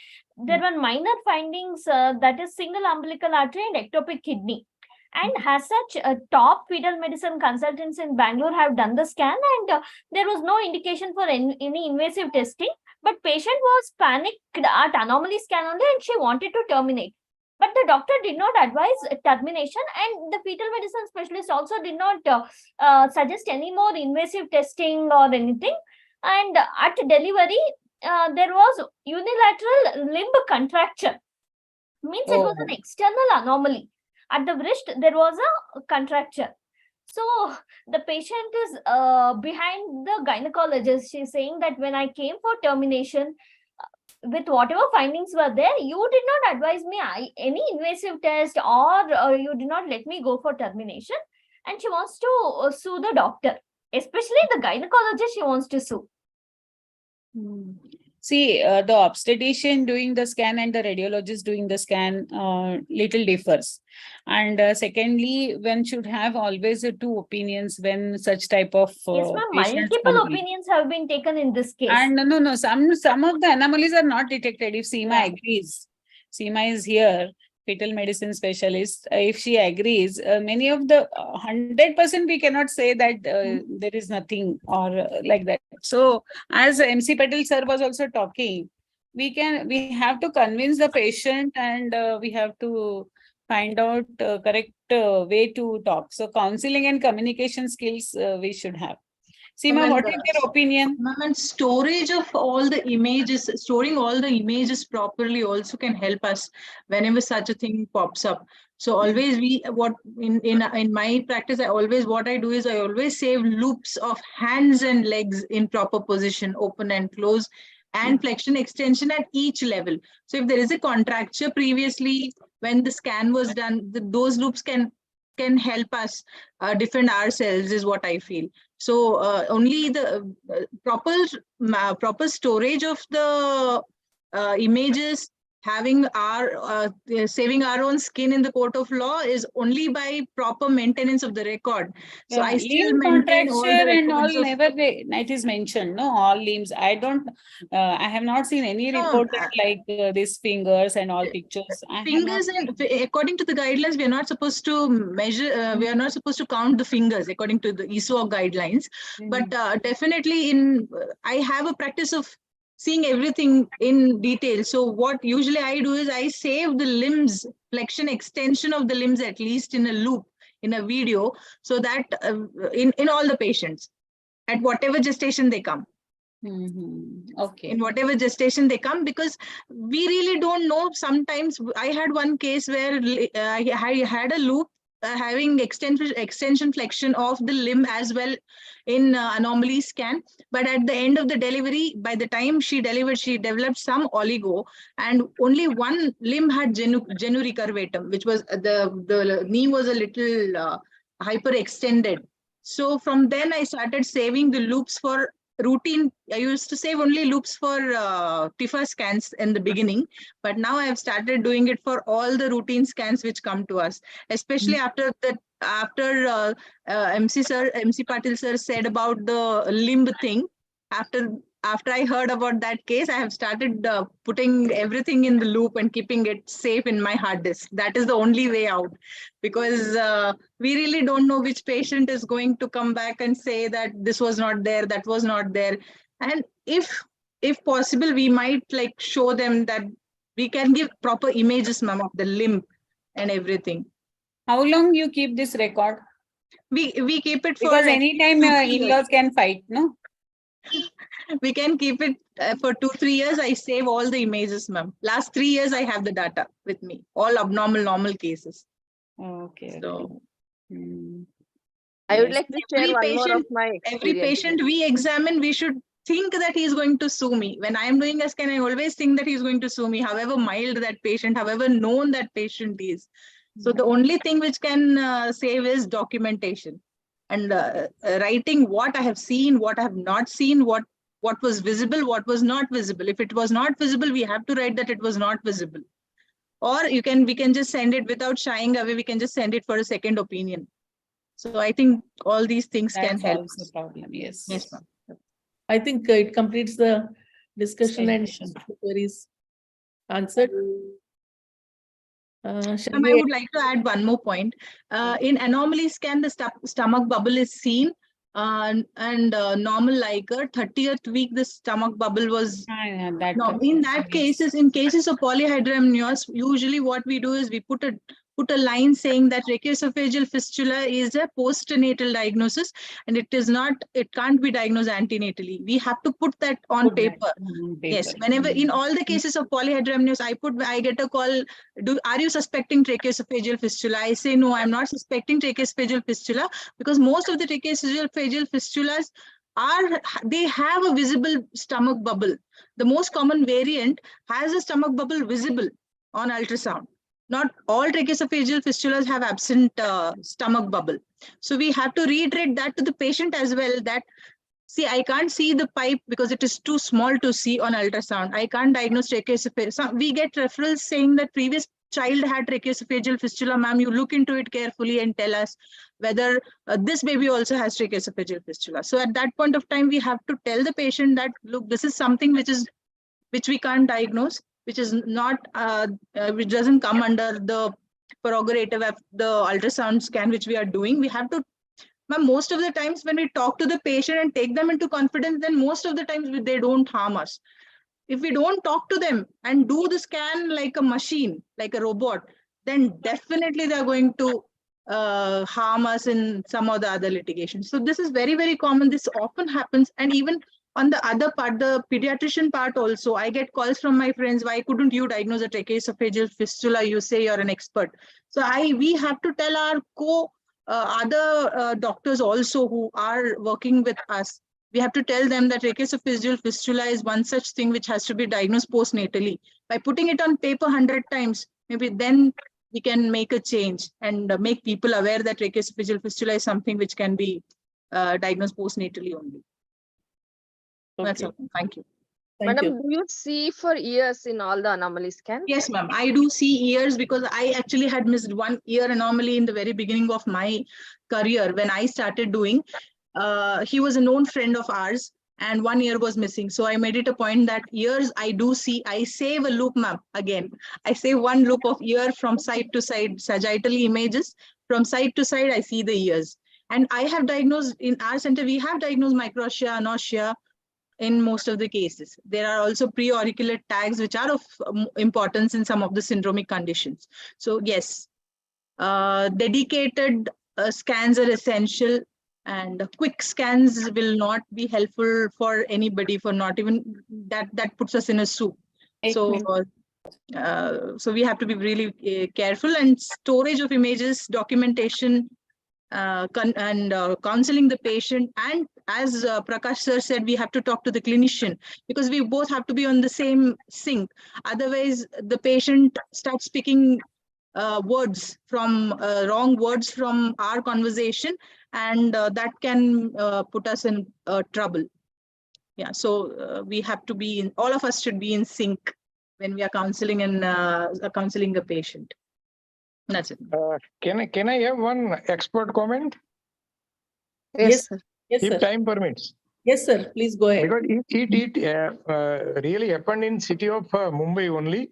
there were minor findings, that is single umbilical artery and ectopic kidney. And as such, top fetal medicine consultants in Bangalore have done the scan, and there was no indication for any invasive testing. But patient was panicked at anomaly scan only, and she wanted to terminate. But the doctor did not advise termination, and the fetal medicine specialist also did not suggest any more invasive testing or anything. And at delivery, there was unilateral limb contracture. Means it was an external anomaly. At the wrist, there was a contracture. So the patient is behind the gynecologist. She's saying that when I came for termination, with whatever findings were there, you did not advise me any invasive test, or you did not let me go for termination. And she wants to sue the doctor, especially the gynecologist. She wants to sue. See, the obstetrician doing the scan and the radiologist doing the scan little differs. And secondly, one should have always two opinions when such type of Yes, ma'am. patients Multiple come in. opinions have been taken in this case. And no, some of the anomalies are not detected. If Seema agrees, Seema is here, fetal medicine specialist. If she agrees, many of the 100% we cannot say that there is nothing or like that. So as MC Patel sir was also talking, we have to convince the patient, and we have to find out correct way to talk. So counseling and communication skills we should have. Seema, what is your opinion? And storage of all the images, storing all the images properly also can help us whenever such a thing pops up. So always in my practice, I always save loops of hands and legs in proper position, open and close, and flexion extension at each level. So if there is a contracture previously when the scan was done, those loops can help us defend ourselves, is what I feel. So only the proper storage of the images, having saving our own skin in the court of law is only by proper maintenance of the record. So I still maintain all the and all records never it is mentioned. No, all limbs. I have not seen any report like these fingers and all pictures. Fingers, and according to the guidelines, we are not supposed to measure. We are not supposed to count the fingers according to the ESO guidelines. But definitely, I have a practice of seeing everything in detail. So what usually I do is I save the limbs, flexion extension of the limbs at least in a loop, in a video, so that in all the patients, at whatever gestation they come. Okay. In whatever gestation they come, because we really don't know. Sometimes I had one case where I had a loop having extension flexion of the limb as well in anomaly scan, but at the end of the delivery, by the time she delivered, she developed some oligo, and only one limb had genu recurvatum, which was the knee was a little hyper extended. So from then I started saving the loops for routine. I used to save only loops for TIFA scans in the beginning, but now I have started doing it for all the routine scans which come to us, especially after MC Patil sir said about the limb thing. After I heard about that case, I have started putting everything in the loop and keeping it safe in my hard disk. That is the only way out, because we really don't know which patient is going to come back and say that this was not there, that was not there. And if possible, we might like show them that we can give proper images, ma'am, of the limb and everything. How long you keep this record? We keep it for, because anytime in-laws can fight, no? We can keep it for 2-3 years. I save all the images, ma'am. Last 3 years, I have the data with me, all abnormal, normal cases. Okay. So, I would like to share one more of my experience. Every patient we examine, we should think that he is going to sue me. When I am doing a scan, I always think that he is going to sue me, however mild that patient, however known that patient is. So the only thing which can save is documentation. And writing what I have seen, what I have not seen, what was visible, what was not visible. If it was not visible, we have to write that it was not visible. Or we can just send it without shying away. We can just send it for a second opinion. So I think all these things can help. That's the problem. Yes. Yes, ma'am. I think it completes the discussion and queries. answered. Shall Ma'am, I we- would like to add one more point. In anomaly scan, the stomach bubble is seen, and normal like a 30th week, the stomach bubble was. No, in that cases, in cases of polyhydramnios, usually what we do is we put a line saying that tracheoesophageal fistula is a postnatal diagnosis, and it can't be diagnosed antenatally. We have to put that on paper. Yes, whenever in all the cases of polyhydramnios, I get a call. Are you suspecting tracheoesophageal fistula? I say no, I'm not suspecting tracheoesophageal fistula, because most of the tracheoesophageal fistulas they have a visible stomach bubble. The most common variant has a stomach bubble visible on ultrasound. Not all tracheoesophageal fistulas have absent stomach bubble. So we have to reiterate that to the patient as well, that see, I can't see the pipe because it is too small to see on ultrasound. I can't diagnose tracheoesophageal. So we get referrals saying that previous child had tracheoesophageal fistula. Ma'am, you look into it carefully and tell us whether this baby also has tracheoesophageal fistula. So at that point of time, we have to tell the patient that, look, this is something which we can't diagnose, which is not, which doesn't come under the prerogative of the ultrasound scan which we are doing. We have to, ma'am, most of the times when we talk to the patient and take them into confidence, then most of the times they don't harm us. If we don't talk to them and do the scan like a machine, like a robot, then definitely they're going to harm us in some of the other litigation. So this is very, very common. This often happens. And even on the other part, the pediatrician part also, I get calls from my friends, why couldn't you diagnose a tracheoesophageal fistula? You say you're an expert. So we have to tell our other doctors also who are working with us, we have to tell them that tracheoesophageal fistula is one such thing which has to be diagnosed postnatally. By putting it on paper 100 times, maybe then we can make a change and make people aware that tracheoesophageal fistula is something which can be diagnosed postnatally only. That's all. Thank you. Madam, do you see for ears in all the anomaly scans? Yes, ma'am. I do see ears because I actually had missed one ear anomaly in the very beginning of my career when I started doing. He was a known friend of ours and 1 ear was missing. So I made it a point that ears I do see. I save a loop, ma'am. Again, I save one loop of ear from side to side, sagittally images. From side to side, I see the ears. And I have diagnosed, in our center, we have diagnosed microtia, anotia in most of the cases. There are also preauricular tags, which are of importance in some of the syndromic conditions. So yes, dedicated scans are essential. And quick scans will not be helpful for anybody, for not even that puts us in a soup. So we have to be really careful, and storage of images, documentation, and counseling the patient. And as Prakash sir said, we have to talk to the clinician because we both have to be on the same sync. Otherwise, the patient starts speaking words from wrong words from our conversation, and that can put us in trouble. Yeah, so we have to be all of us should be in sync when we are counseling and counseling the patient. That's it. Can I have one expert comment? Yes, sir. Yes, If sir. time permits. Yes, sir. Please go ahead. Because it really happened in city of Mumbai only.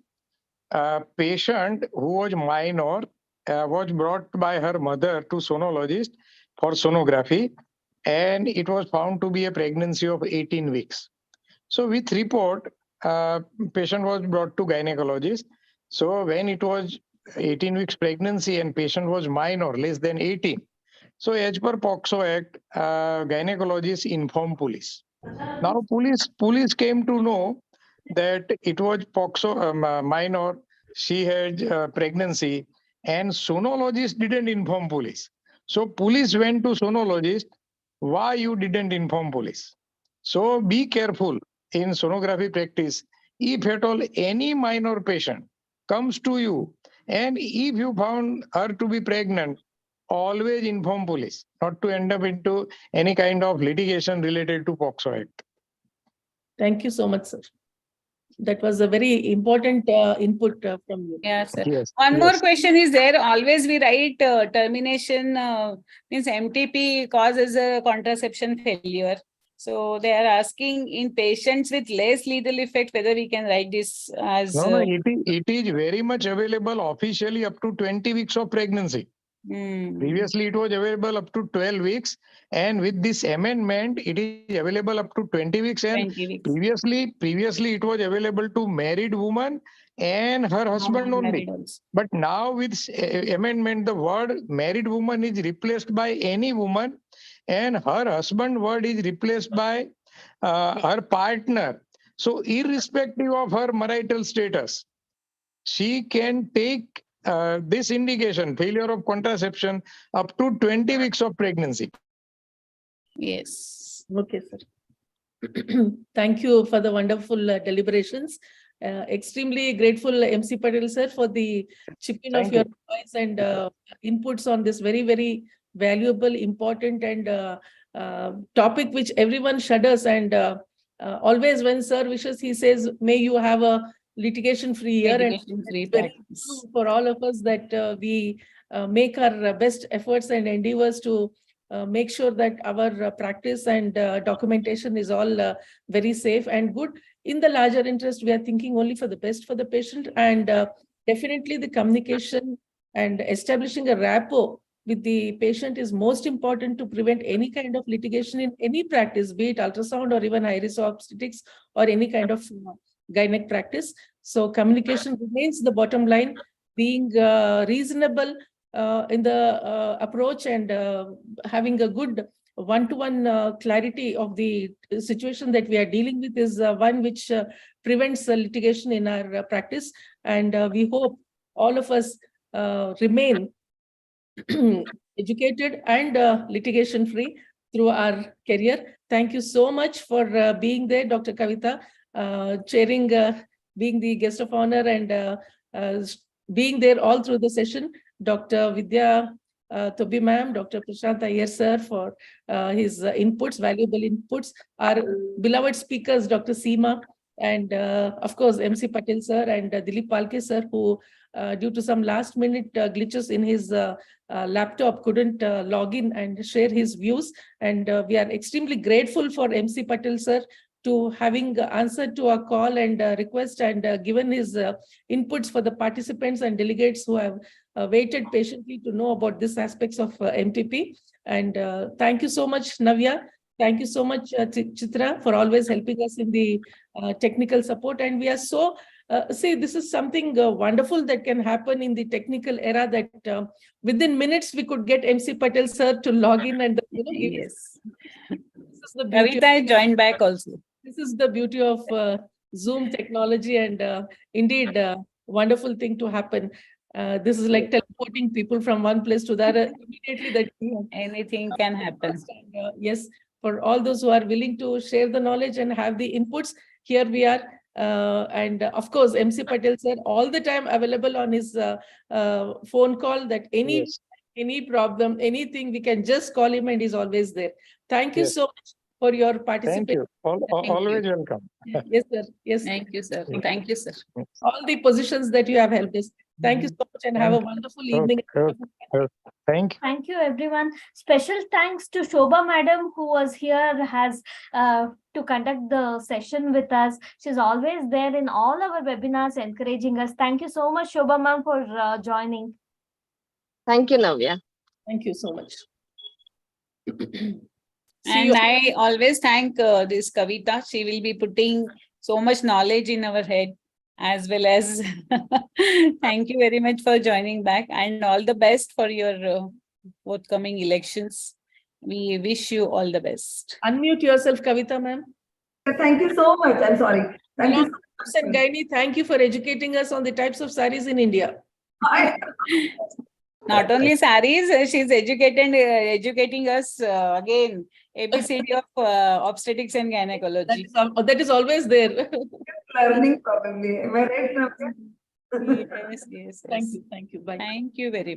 A patient who was minor was brought by her mother to sonologist for sonography, and it was found to be a pregnancy of 18 weeks. So with report, patient was brought to gynecologist. So when it was 18 weeks pregnancy and patient was minor, less than 18. So as per POXO Act, gynecologist informed police. Now police came to know that it was POXO minor, she had pregnancy, and sonologist didn't inform police. So police went to sonologist, why you didn't inform police? So be careful in sonography practice. If at all any minor patient comes to you, and if you found her to be pregnant, always inform police, not to end up into any kind of litigation related to POXO Act. Thank you so much, sir. That was a very important input from you. Yes, sir. Yes. One more question is there. Always we write termination means MTP causes a contraception failure. So they are asking in patients with less lethal effect whether we can write this as. No, it is very much available officially up to 20 weeks of pregnancy. Previously, it was available up to 12 weeks, and with this amendment, it is available up to 20 weeks. And 20 weeks. previously, it was available to married woman and her husband only. But now, with amendment, the word married woman is replaced by any woman, and her husband word is replaced by her partner. So, irrespective of her marital status, she can take this indication, failure of contraception, up to 20 weeks of pregnancy. Yes. Okay, sir. Thank you for the wonderful deliberations. Extremely grateful, MC Patel, sir, for the chipping of your voice and inputs on this very, very valuable, important and topic which everyone shudders. And always when sir wishes, he says, may you have a litigation-free year. Litigation-free And very true for all of us that we make our best efforts and endeavors to make sure that our practice and documentation is all very safe and good. In the larger interest, we are thinking only for the best for the patient, and definitely the communication and establishing a rapport with the patient is most important to prevent any kind of litigation in any practice, be it ultrasound or even high-risk obstetrics or any kind of gynec practice. So communication remains the bottom line, being reasonable in the approach and having a good one-to-one clarity of the situation that we are dealing with is one which prevents litigation in our practice. And we hope all of us remain educated and litigation-free through our career. Thank you so much for being there, Dr. Kavita, chairing, being the guest of honor and being there all through the session. Dr. Vidya Tobi ma'am, Dr. Prashant Iyer sir for his inputs, valuable inputs. Our beloved speakers, Dr. Seema, and of course, MC Patel sir and Dilip Palke sir, who due to some last minute glitches in his laptop couldn't log in and share his views. And we are extremely grateful for MC Patel sir to having answered to our call and request and given his inputs for the participants and delegates who have waited patiently to know about these aspects of MTP. And thank you so much, Navya. Thank you so much, Chitra, for always helping us in the technical support. And we are so, see, this is something wonderful that can happen in the technical era that within minutes we could get MC Patel sir to log in and yes. Kavita joined back also. This is the beauty of Zoom technology and indeed wonderful thing to happen. This is like teleporting people from one place to the other. Immediately that anything can happen. And, yes, for all those who are willing to share the knowledge and have the inputs, here we are. And of course, MC Patel sir, all the time available on his phone call that any problem, anything, we can just call him and he's always there. Thank you so much for your participation. Thank you. Always welcome. Yes, sir. Yes. Thank you, sir. Thank you, sir. All the positions that you have helped us. Thank you so much and have a wonderful evening. Thank you. Thank you, everyone. Special thanks to Shobha madam, who was here has to conduct the session with us. She's always there in all our webinars, encouraging us. Thank you so much, Shobha ma'am, for joining. Thank you, Navya. Thank you so much. And I always thank this Kavita. She will be putting so much knowledge in our head, as well as thank you very much for joining back and all the best for your forthcoming elections. We wish you all the best. Unmute yourself, Kavita ma'am. Thank you so much. I'm sorry. Thank you so much. Gaini, thank you for educating us on the types of saris in India. Not only saris, she's educating us again, ABCD of obstetrics and gynecology. That is always there. Learning probably. Yes. Thank you. Thank you. Bye. Thank you very much.